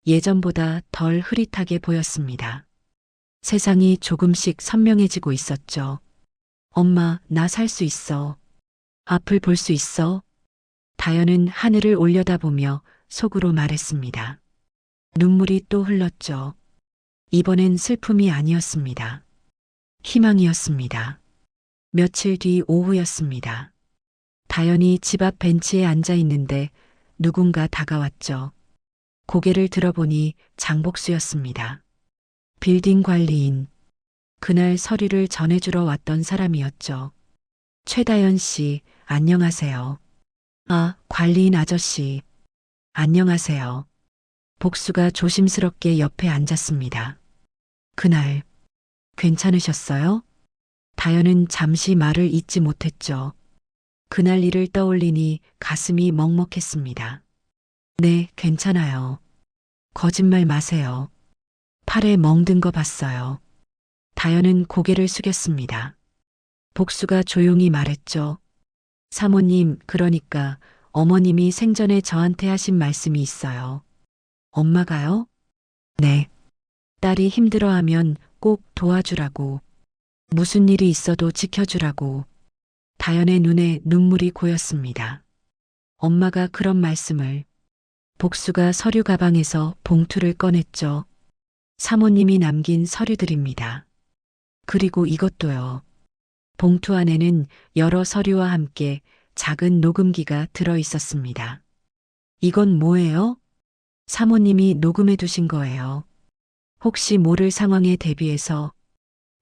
예전보다 덜 흐릿하게 보였습니다. 세상이 조금씩 선명해지고 있었죠. 엄마, 나 살 수 있어. 앞을 볼 수 있어. 다연은 하늘을 올려다보며 속으로 말했습니다. 눈물이 또 흘렀죠. 이번엔 슬픔이 아니었습니다. 희망이었습니다. 며칠 뒤 오후였습니다. 다연이 집 앞 벤치에 앉아 있는데 누군가 다가왔죠. 고개를 들어보니 장복수였습니다. 빌딩 관리인. 그날 서류를 전해주러 왔던 사람이었죠. 최다연 씨, 안녕하세요. 아, 관리인 아저씨. 안녕하세요. 복수가 조심스럽게 옆에 앉았습니다. 그날 괜찮으셨어요? 다연은 잠시 말을 잇지 못했죠. 그날 일을 떠올리니 가슴이 먹먹했습니다. 네, 괜찮아요. 거짓말 마세요. 팔에 멍든 거 봤어요. 다연은 고개를 숙였습니다. 복수가 조용히 말했죠. 사모님, 그러니까 어머님이 생전에 저한테 하신 말씀이 있어요. 엄마가요? 네. 딸이 힘들어하면 꼭 도와주라고. 무슨 일이 있어도 지켜주라고. 다연의 눈에 눈물이 고였습니다. 엄마가 그런 말씀을. 복수가 서류 가방에서 봉투를 꺼냈죠. 사모님이 남긴 서류들입니다. 그리고 이것도요. 봉투 안에는 여러 서류와 함께 작은 녹음기가 들어 있었습니다. 이건 뭐예요? 사모님이 녹음해 두신 거예요. 혹시 모를 상황에 대비해서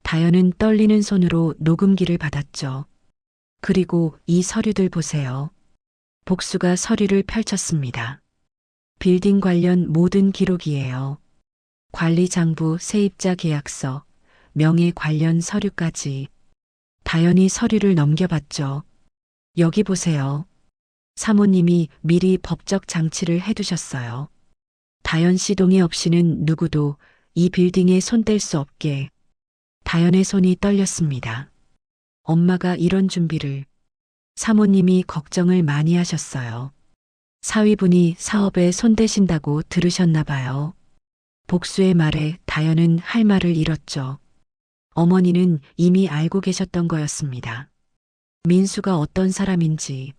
다연은 떨리는 손으로 녹음기를 받았죠. 그리고 이 서류들 보세요. 복수가 서류를 펼쳤습니다. 빌딩 관련 모든 기록이에요. 관리장부 세입자 계약서, 명예 관련 서류까지. 다연이 서류를 넘겨봤죠. 여기 보세요. 사모님이 미리 법적 장치를 해두셨어요. 다연 씨 동의 없이는 누구도 이 빌딩에 손댈 수 없게. 다연의 손이 떨렸습니다. 엄마가 이런 준비를. 사모님이 걱정을 많이 하셨어요. 사위분이 사업에 손대신다고 들으셨나 봐요. 복수의 말에 다연은 할 말을 잃었죠. 어머니는 이미 알고 계셨던 거였습니다. 민수가 어떤 사람인지.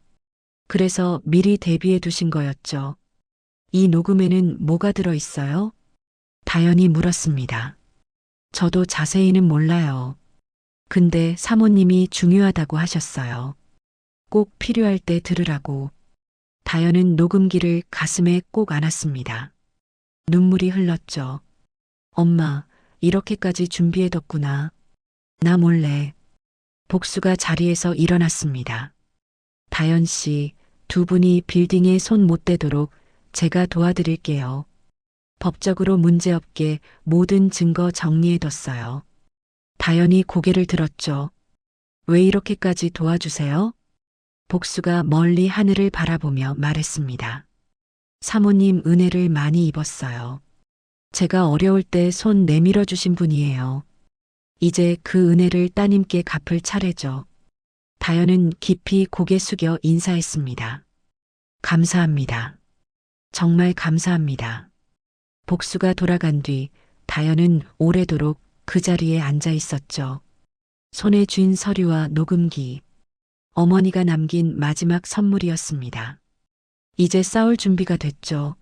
그래서 미리 대비해 두신 거였죠. 이 녹음에는 뭐가 들어 있어요? 다연이 물었습니다. 저도 자세히는 몰라요. 근데 사모님이 중요하다고 하셨어요. 꼭 필요할 때 들으라고. 다연은 녹음기를 가슴에 꼭 안았습니다. 눈물이 흘렀죠. 엄마, 이렇게까지 준비해뒀구나. 나 몰래. 복수가 자리에서 일어났습니다. 다연 씨, 두 분이 빌딩에 손 못 대도록 제가 도와드릴게요. 법적으로 문제없게 모든 증거 정리해뒀어요. 다연이 고개를 들었죠. 왜 이렇게까지 도와주세요? 복수가 멀리 하늘을 바라보며 말했습니다. 사모님 은혜를 많이 입었어요. 제가 어려울 때 손 내밀어 주신 분이에요. 이제 그 은혜를 따님께 갚을 차례죠. 다연은 깊이 고개 숙여 인사했습니다. 감사합니다. 정말 감사합니다. 복수가 돌아간 뒤 다연은 오래도록 그 자리에 앉아 있었죠. 손에 쥔 서류와 녹음기. 어머니가 남긴 마지막 선물이었습니다. 이제 싸울 준비가 됐죠.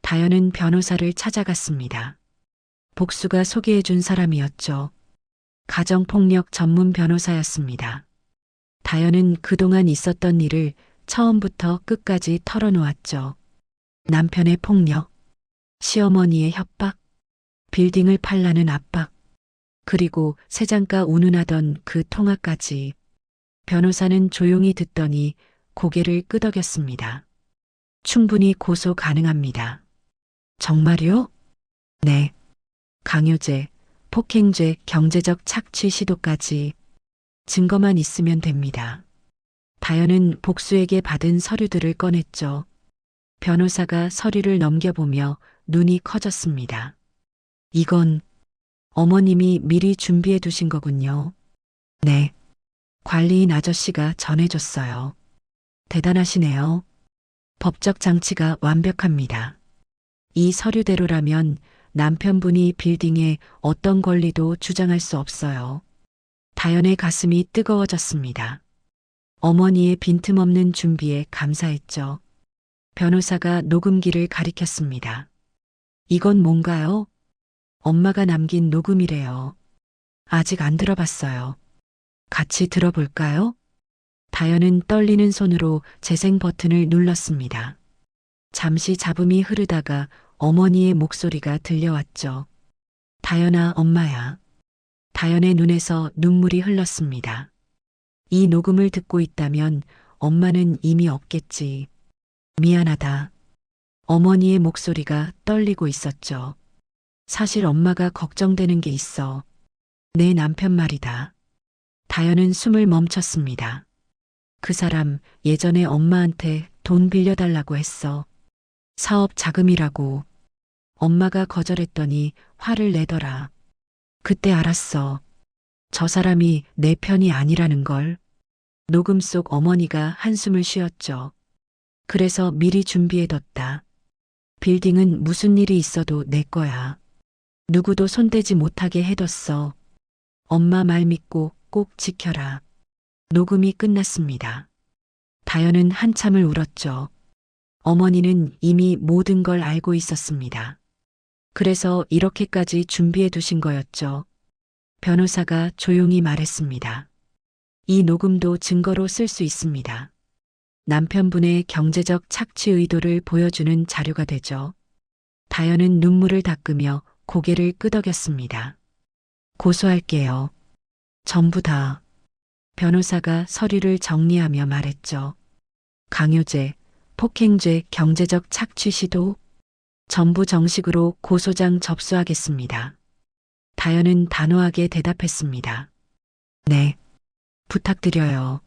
다연은 변호사를 찾아갔습니다. 복수가 소개해준 사람이었죠. 가정폭력 전문 변호사였습니다. 다연은 그동안 있었던 일을 처음부터 끝까지 털어놓았죠. 남편의 폭력, 시어머니의 협박, 빌딩을 팔라는 압박, 그리고 세장가 운운하던 그 통화까지. 변호사는 조용히 듣더니 고개를 끄덕였습니다. 충분히 고소 가능합니다. 정말요? 네. 강요죄, 폭행죄, 경제적 착취 시도까지 증거만 있으면 됩니다. 다연은 복수에게 받은 서류들을 꺼냈죠. 변호사가 서류를 넘겨보며 눈이 커졌습니다. 이건 어머님이 미리 준비해 두신 거군요. 네. 관리인 아저씨가 전해줬어요. 대단하시네요. 법적 장치가 완벽합니다. 이 서류대로라면 남편분이 빌딩에 어떤 권리도 주장할 수 없어요. 다연의 가슴이 뜨거워졌습니다. 어머니의 빈틈없는 준비에 감사했죠. 변호사가 녹음기를 가리켰습니다. 이건 뭔가요? 엄마가 남긴 녹음이래요. 아직 안 들어봤어요. 같이 들어볼까요? 다연은 떨리는 손으로 재생 버튼을 눌렀습니다. 잠시 잡음이 흐르다가 어머니의 목소리가 들려왔죠. 다연아, 엄마야. 다연의 눈에서 눈물이 흘렀습니다. 이 녹음을 듣고 있다면 엄마는 이미 없겠지. 미안하다. 어머니의 목소리가 떨리고 있었죠. 사실 엄마가 걱정되는 게 있어. 내 남편 말이다. 다현은 숨을 멈췄습니다. 그 사람 예전에 엄마한테 돈 빌려달라고 했어. 사업 자금이라고. 엄마가 거절했더니 화를 내더라. 그때 알았어. 저 사람이 내 편이 아니라는 걸. 녹음 속 어머니가 한숨을 쉬었죠. 그래서 미리 준비해뒀다. 빌딩은 무슨 일이 있어도 내 거야. 누구도 손대지 못하게 해뒀어. 엄마 말 믿고 꼭 지켜라. 녹음이 끝났습니다. 다현은 한참을 울었죠. 어머니는 이미 모든 걸 알고 있었습니다. 그래서 이렇게까지 준비해 두신 거였죠. 변호사가 조용히 말했습니다. 이 녹음도 증거로 쓸 수 있습니다. 남편분의 경제적 착취 의도를 보여주는 자료가 되죠. 다현은 눈물을 닦으며 고개를 끄덕였습니다. 고소할게요. 전부 다. 변호사가 서류를 정리하며 말했죠. 강요죄, 폭행죄, 경제적 착취 시도 전부 정식으로 고소장 접수하겠습니다. 다현은 단호하게 대답했습니다. 네, 부탁드려요.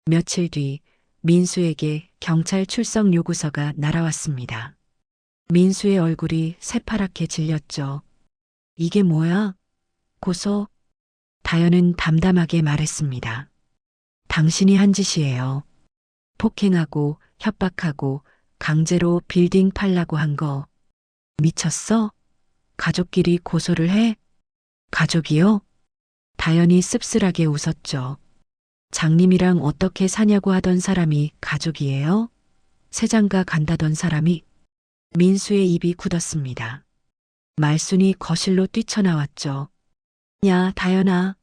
며칠 뒤 민수에게 경찰 출석 요구서가 날아왔습니다. 민수의 얼굴이 새파랗게 질렸죠. 이게 뭐야? 고소? 다현은 담담하게 말했습니다. 당신이 한 짓이에요. 폭행하고 협박하고 강제로 빌딩 팔라고 한 거. 미쳤어? 가족끼리 고소를 해? 가족이요? 다현이 씁쓸하게 웃었죠. 장님이랑 어떻게 사냐고 하던 사람이 가족이에요? 새장가 간다던 사람이? 민수의 입이 굳었습니다. 말순이 거실로 뛰쳐나왔죠. 야, 다현아.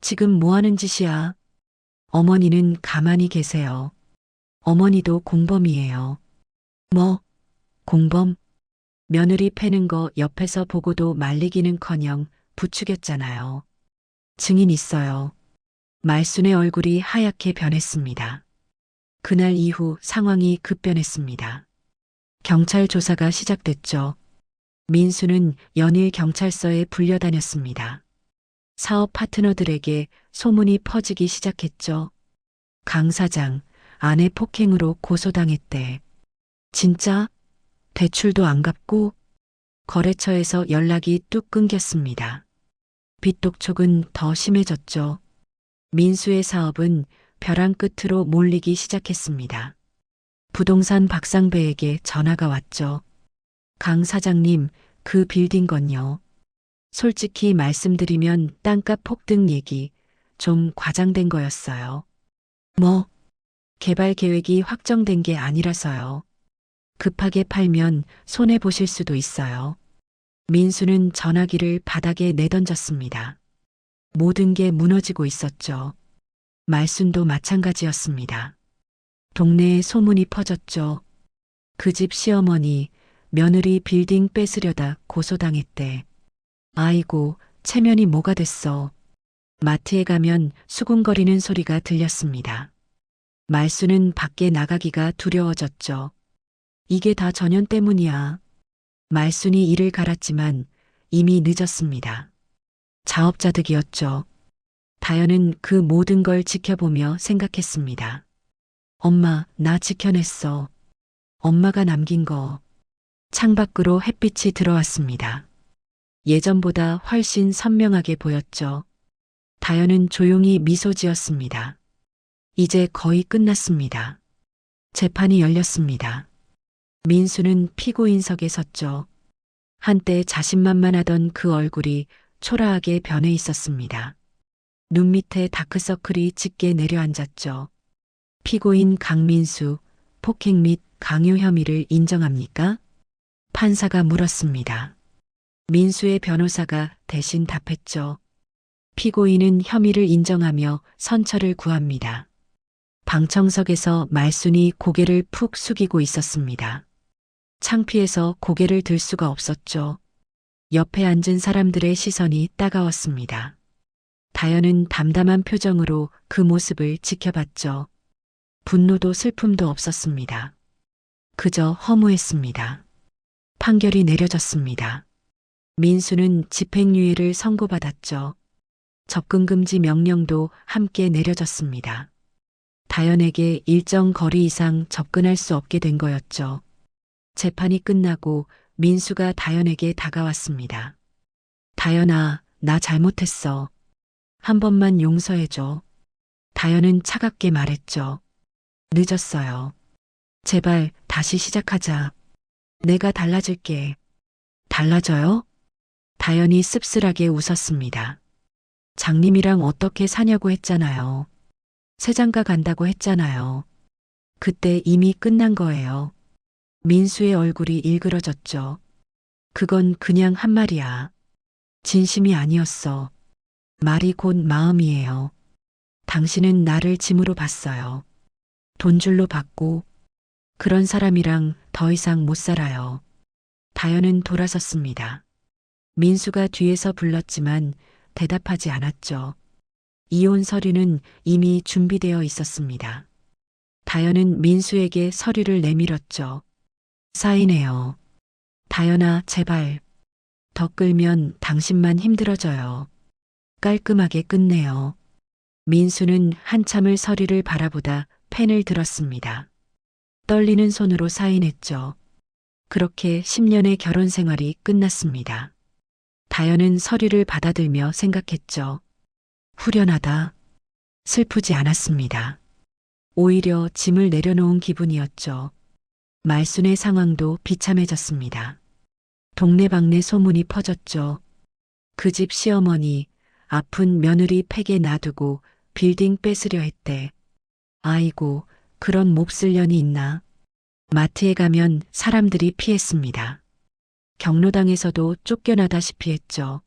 지금 뭐 하는 짓이야? 어머니는 가만히 계세요. 어머니도 공범이에요. 뭐? 공범? 며느리 패는 거 옆에서 보고도 말리기는커녕 부추겼잖아요. 증인 있어요. 말순의 얼굴이 하얗게 변했습니다. 그날 이후 상황이 급변했습니다. 경찰 조사가 시작됐죠. 민수는 연일 경찰서에 불려다녔습니다. 사업 파트너들에게 소문이 퍼지기 시작했죠. 강 사장, 아내 폭행으로 고소당했대. 진짜? 대출도 안 갚고? 거래처에서 연락이 뚝 끊겼습니다. 빚독촉은 더 심해졌죠. 민수의 사업은 벼랑 끝으로 몰리기 시작했습니다. 부동산 박상배에게 전화가 왔죠. 강 사장님, 그 빌딩건요. 솔직히 말씀드리면 땅값 폭등 얘기 좀 과장된 거였어요. 뭐? 개발 계획이 확정된 게 아니라서요. 급하게 팔면 손해보실 수도 있어요. 민수는 전화기를 바닥에 내던졌습니다. 모든 게 무너지고 있었죠. 말순도 마찬가지였습니다. 동네에 소문이 퍼졌죠. 그 집 시어머니, 며느리 빌딩 뺏으려다 고소당했대. 아이고, 체면이 뭐가 됐어. 마트에 가면 수군거리는 소리가 들렸습니다. 말순은 밖에 나가기가 두려워졌죠. 이게 다 전현 때문이야. 말순이 이를 갈았지만 이미 늦었습니다. 자업자득이었죠. 다현은 그 모든 걸 지켜보며 생각했습니다. 엄마, 나 지켜냈어. 엄마가 남긴 거. 창밖으로 햇빛이 들어왔습니다. 예전보다 훨씬 선명하게 보였죠. 다현은 조용히 미소 지었습니다. 이제 거의 끝났습니다. 재판이 열렸습니다. 민수는 피고인석에 섰죠. 한때 자신만만하던 그 얼굴이 초라하게 변해 있었습니다. 눈 밑에 다크서클이 짙게 내려앉았죠. 피고인 강민수, 폭행 및 강요 혐의를 인정합니까? 판사가 물었습니다. 민수의 변호사가 대신 답했죠. 피고인은 혐의를 인정하며 선처를 구합니다. 방청석에서 말순이 고개를 푹 숙이고 있었습니다. 창피해서 고개를 들 수가 없었죠. 옆에 앉은 사람들의 시선이 따가웠습니다. 다현은 담담한 표정으로 그 모습을 지켜봤죠. 분노도 슬픔도 없었습니다. 그저 허무했습니다. 판결이 내려졌습니다. 민수는 집행유예를 선고받았죠. 접근 금지 명령도 함께 내려졌습니다. 다연에게 일정 거리 이상 접근할 수 없게 된 거였죠. 재판이 끝나고 민수가 다연에게 다가왔습니다. 다연아, 나 잘못했어. 한 번만 용서해줘. 다연은 차갑게 말했죠. 늦었어요. 제발 다시 시작하자. 내가 달라질게. 달라져요? 다연이 씁쓸하게 웃었습니다. 장님이랑 어떻게 사냐고 했잖아요. 새장가 간다고 했잖아요. 그때 이미 끝난 거예요. 민수의 얼굴이 일그러졌죠. 그건 그냥 한 말이야. 진심이 아니었어. 말이 곧 마음이에요. 당신은 나를 짐으로 봤어요. 돈줄로 봤고, 그런 사람이랑 더 이상 못 살아요. 다연은 돌아섰습니다. 민수가 뒤에서 불렀지만 대답하지 않았죠. 이혼 서류는 이미 준비되어 있었습니다. 다연은 민수에게 서류를 내밀었죠. 사인해요. 다연아, 제발. 더 끌면 당신만 힘들어져요. 깔끔하게 끝내요. 민수는 한참을 서류를 바라보다 펜을 들었습니다. 떨리는 손으로 사인했죠. 그렇게 10년의 결혼 생활이 끝났습니다. 다연은 서류를 받아들며 생각했죠. 후련하다. 슬프지 않았습니다. 오히려 짐을 내려놓은 기분이었죠. 말순의 상황도 비참해졌습니다. 동네방네 소문이 퍼졌죠. 그 집 시어머니 아픈 며느리 팩에 놔두고 빌딩 뺏으려 했대. 아이고, 그런 몹쓸 년이 있나. 마트에 가면 사람들이 피했습니다. 경로당에서도 쫓겨나다시피 했죠.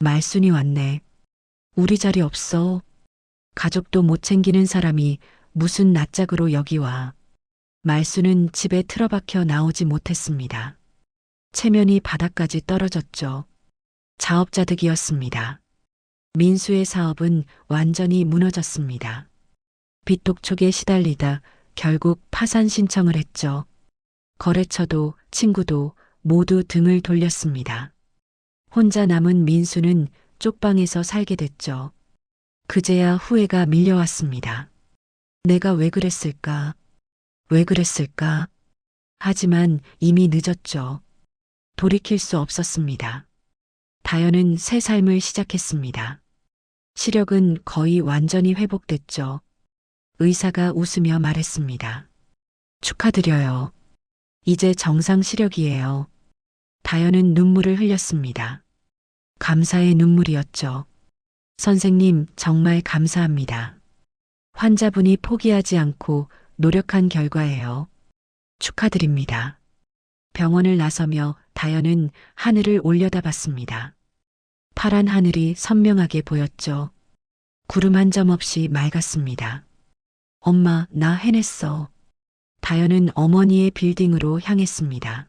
말순이 왔네. 우리 자리 없어. 가족도 못 챙기는 사람이 무슨 낯짝으로 여기 와. 말순은 집에 틀어박혀 나오지 못했습니다. 체면이 바닥까지 떨어졌죠. 자업자득이었습니다. 민수의 사업은 완전히 무너졌습니다. 빚독촉에 시달리다 결국 파산 신청을 했죠. 거래처도 친구도 모두 등을 돌렸습니다. 혼자 남은 민수는 쪽방에서 살게 됐죠. 그제야 후회가 밀려왔습니다. 내가 왜 그랬을까? 왜 그랬을까? 하지만 이미 늦었죠. 돌이킬 수 없었습니다. 다연은 새 삶을 시작했습니다. 시력은 거의 완전히 회복됐죠. 의사가 웃으며 말했습니다. 축하드려요. 이제 정상 시력이에요. 다연은 눈물을 흘렸습니다. 감사의 눈물이었죠. 선생님, 정말 감사합니다. 환자분이 포기하지 않고 노력한 결과예요. 축하드립니다. 병원을 나서며 다연은 하늘을 올려다봤습니다. 파란 하늘이 선명하게 보였죠. 구름 한 점 없이 맑았습니다. 엄마, 나 해냈어. 다연은 어머니의 빌딩으로 향했습니다.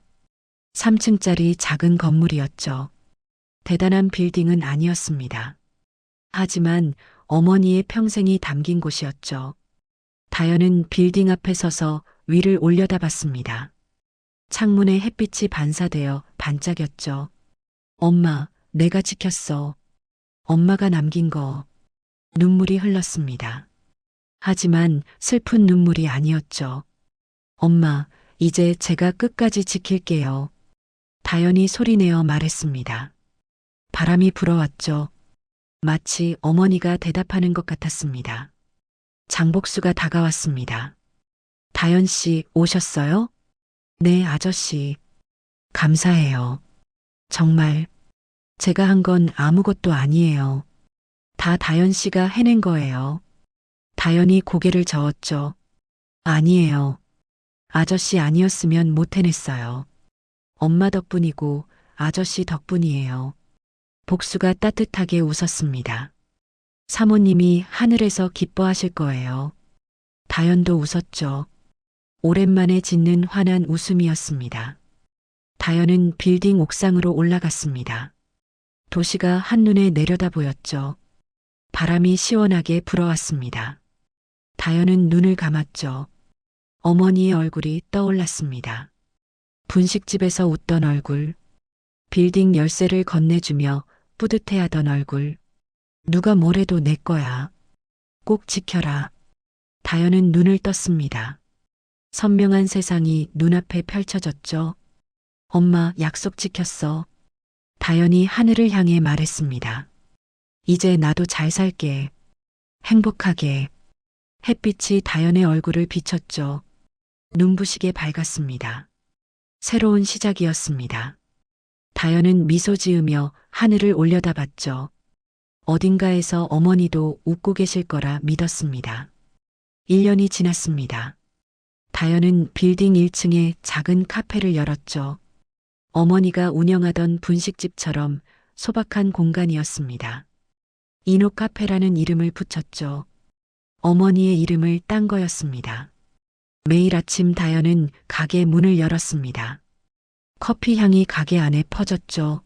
3층짜리 작은 건물이었죠. 대단한 빌딩은 아니었습니다. 하지만 어머니의 평생이 담긴 곳이었죠. 다연은 빌딩 앞에 서서 위를 올려다봤습니다. 창문에 햇빛이 반사되어 반짝였죠. 엄마, 내가 지켰어. 엄마가 남긴 거. 눈물이 흘렀습니다. 하지만 슬픈 눈물이 아니었죠. 엄마, 이제 제가 끝까지 지킬게요. 다연이 소리내어 말했습니다. 바람이 불어왔죠. 마치 어머니가 대답하는 것 같았습니다. 장복수가 다가왔습니다. 다연 씨, 오셨어요? 네, 아저씨. 감사해요. 정말 제가 한 건 아무것도 아니에요. 다 다연 씨가 해낸 거예요. 다연이 고개를 저었죠. 아니에요. 아저씨 아니었으면 못 해냈어요. 엄마 덕분이고 아저씨 덕분이에요. 복수가 따뜻하게 웃었습니다. 사모님이 하늘에서 기뻐하실 거예요. 다연도 웃었죠. 오랜만에 짓는 환한 웃음이었습니다. 다연은 빌딩 옥상으로 올라갔습니다. 도시가 한눈에 내려다 보였죠. 바람이 시원하게 불어왔습니다. 다연은 눈을 감았죠. 어머니의 얼굴이 떠올랐습니다. 분식집에서 웃던 얼굴, 빌딩 열쇠를 건네주며 뿌듯해하던 얼굴, 누가 뭐래도 내 거야. 꼭 지켜라. 다현은 눈을 떴습니다. 선명한 세상이 눈앞에 펼쳐졌죠. 엄마, 약속 지켰어. 다현이 하늘을 향해 말했습니다. 이제 나도 잘 살게. 행복하게. 햇빛이 다현의 얼굴을 비췄죠. 눈부시게 밝았습니다. 새로운 시작이었습니다. 다현은 미소 지으며 하늘을 올려다봤죠. 어딘가에서 어머니도 웃고 계실 거라 믿었습니다. 1년이 지났습니다. 다현은 빌딩 1층에 작은 카페를 열었죠. 어머니가 운영하던 분식집처럼 소박한 공간이었습니다. 이노 카페라는 이름을 붙였죠. 어머니의 이름을 딴 거였습니다. 매일 아침 다현은 가게 문을 열었습니다. 커피 향이 가게 안에 퍼졌죠.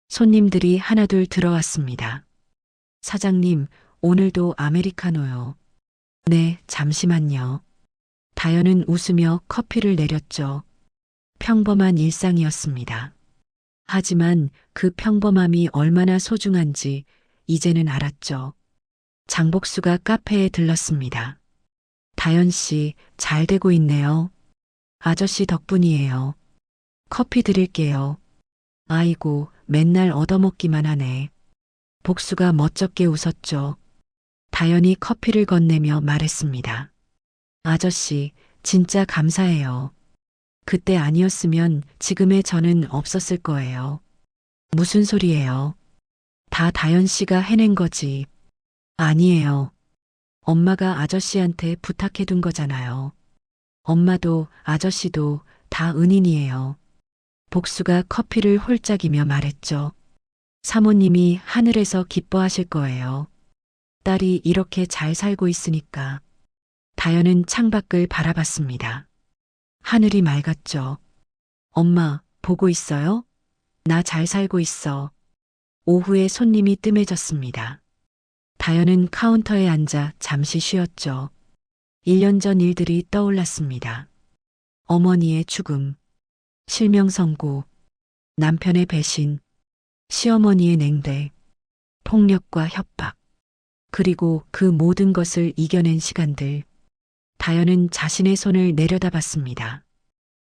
손님들이 하나둘 들어왔습니다. 사장님, 오늘도 아메리카노요. 네, 잠시만요. 다현은 웃으며 커피를 내렸죠. 평범한 일상이었습니다. 하지만 그 평범함이 얼마나 소중한지 이제는 알았죠. 장복수가 카페에 들렀습니다. 다현 씨, 잘 되고 있네요. 아저씨 덕분이에요. 커피 드릴게요. 아이고, 맨날 얻어먹기만 하네. 복수가 멋쩍게 웃었죠. 다현이 커피를 건네며 말했습니다. 아저씨, 진짜 감사해요. 그때 아니었으면 지금의 저는 없었을 거예요. 무슨 소리예요? 다 다현 씨가 해낸 거지. 아니에요. 엄마가 아저씨한테 부탁해둔 거잖아요. 엄마도 아저씨도 다 은인이에요. 복수가 커피를 홀짝이며 말했죠. 사모님이 하늘에서 기뻐하실 거예요. 딸이 이렇게 잘 살고 있으니까. 다현은 창밖을 바라봤습니다. 하늘이 맑았죠. 엄마, 보고 있어요? 나 잘 살고 있어. 오후에 손님이 뜸해졌습니다. 다현은 카운터에 앉아 잠시 쉬었죠. 1년 전 일들이 떠올랐습니다. 어머니의 죽음, 실명 선고, 남편의 배신, 시어머니의 냉대, 폭력과 협박, 그리고 그 모든 것을 이겨낸 시간들. 다현은 자신의 손을 내려다봤습니다.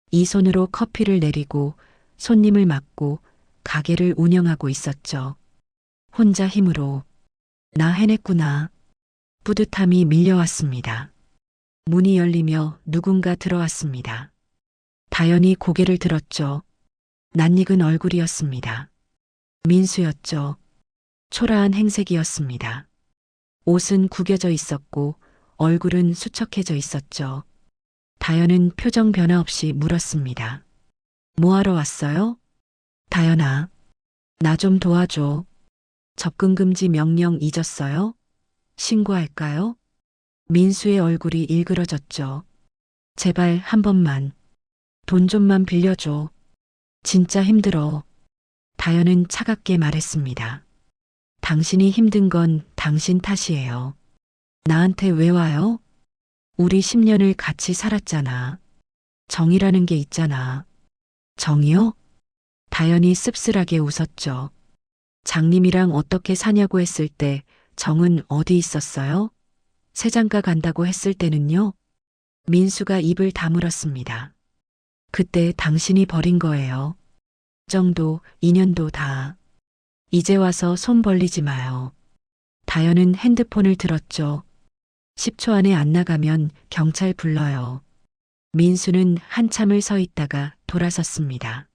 이 손으로 커피를 내리고 손님을 맞고 가게를 운영하고 있었죠. 혼자 힘으로. 나 해냈구나. 뿌듯함이 밀려왔습니다. 문이 열리며 누군가 들어왔습니다. 다현이 고개를 들었죠. 낯익은 얼굴이었습니다. 민수였죠. 초라한 행색이었습니다. 옷은 구겨져 있었고 얼굴은 수척해져 있었죠. 다현은 표정 변화 없이 물었습니다. 뭐하러 왔어요? 다현아, 나 좀 도와줘. 접근금지 명령 잊었어요? 신고할까요? 민수의 얼굴이 일그러졌죠. 제발 한 번만. 돈 좀만 빌려줘. 진짜 힘들어. 다현은 차갑게 말했습니다. 당신이 힘든 건 당신 탓이에요. 나한테 왜 와요? 우리 10년을 같이 살았잖아. 정이라는 게 있잖아. 정이요? 다현이 씁쓸하게 웃었죠. 장님이랑 어떻게 사냐고 했을 때 정은 어디 있었어요? 새장가 간다고 했을 때는요? 민수가 입을 다물었습니다. 그때 당신이 버린 거예요. 정도, 인연도 다. 이제 와서 손 벌리지 마요. 다현은 핸드폰을 들었죠. 10초 안에 안 나가면 경찰 불러요. 민수는 한참을 서 있다가 돌아섰습니다.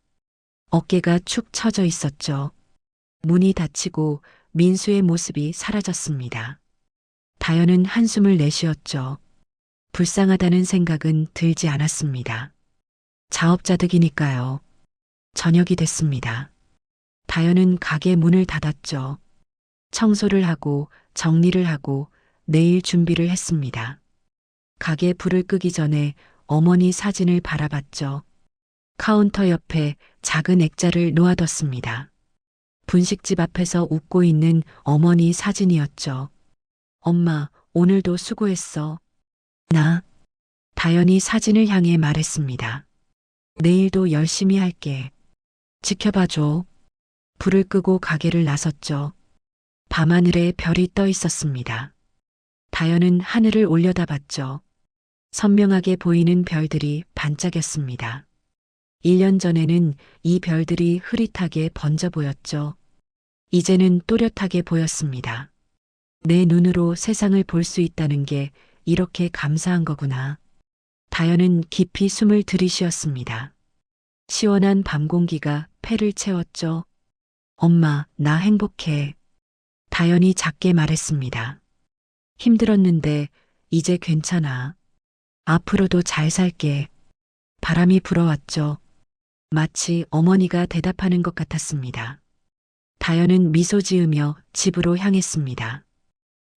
어깨가 축 처져 있었죠. 문이 닫히고 민수의 모습이 사라졌습니다. 다현은 한숨을 내쉬었죠. 불쌍하다는 생각은 들지 않았습니다. 자업자득이니까요. 저녁이 됐습니다. 다현은 가게 문을 닫았죠. 청소를 하고 정리를 하고 내일 준비를 했습니다. 가게 불을 끄기 전에 어머니 사진을 바라봤죠. 카운터 옆에 작은 액자를 놓아뒀습니다. 분식집 앞에서 웃고 있는 어머니 사진이었죠. 엄마, 오늘도 수고했어. 나, 다현이 사진을 향해 말했습니다. 내일도 열심히 할게. 지켜봐줘. 불을 끄고 가게를 나섰죠. 밤하늘에 별이 떠 있었습니다. 다현은 하늘을 올려다봤죠. 선명하게 보이는 별들이 반짝였습니다. 1년 전에는 이 별들이 흐릿하게 번져 보였죠. 이제는 또렷하게 보였습니다. 내 눈으로 세상을 볼 수 있다는 게 이렇게 감사한 거구나. 다현은 깊이 숨을 들이쉬었습니다. 시원한 밤 공기가 폐를 채웠죠. 엄마, 나 행복해. 다현이 작게 말했습니다. 힘들었는데 이제 괜찮아. 앞으로도 잘 살게. 바람이 불어왔죠. 마치 어머니가 대답하는 것 같았습니다. 다현은 미소 지으며 집으로 향했습니다.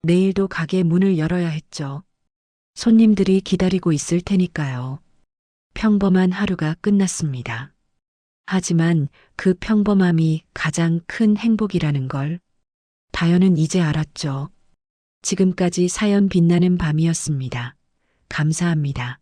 내일도 가게 문을 열어야 했죠. 손님들이 기다리고 있을 테니까요. 평범한 하루가 끝났습니다. 하지만 그 평범함이 가장 큰 행복이라는 걸 다현은 이제 알았죠. 지금까지 사연 빛나는 밤이었습니다. 감사합니다.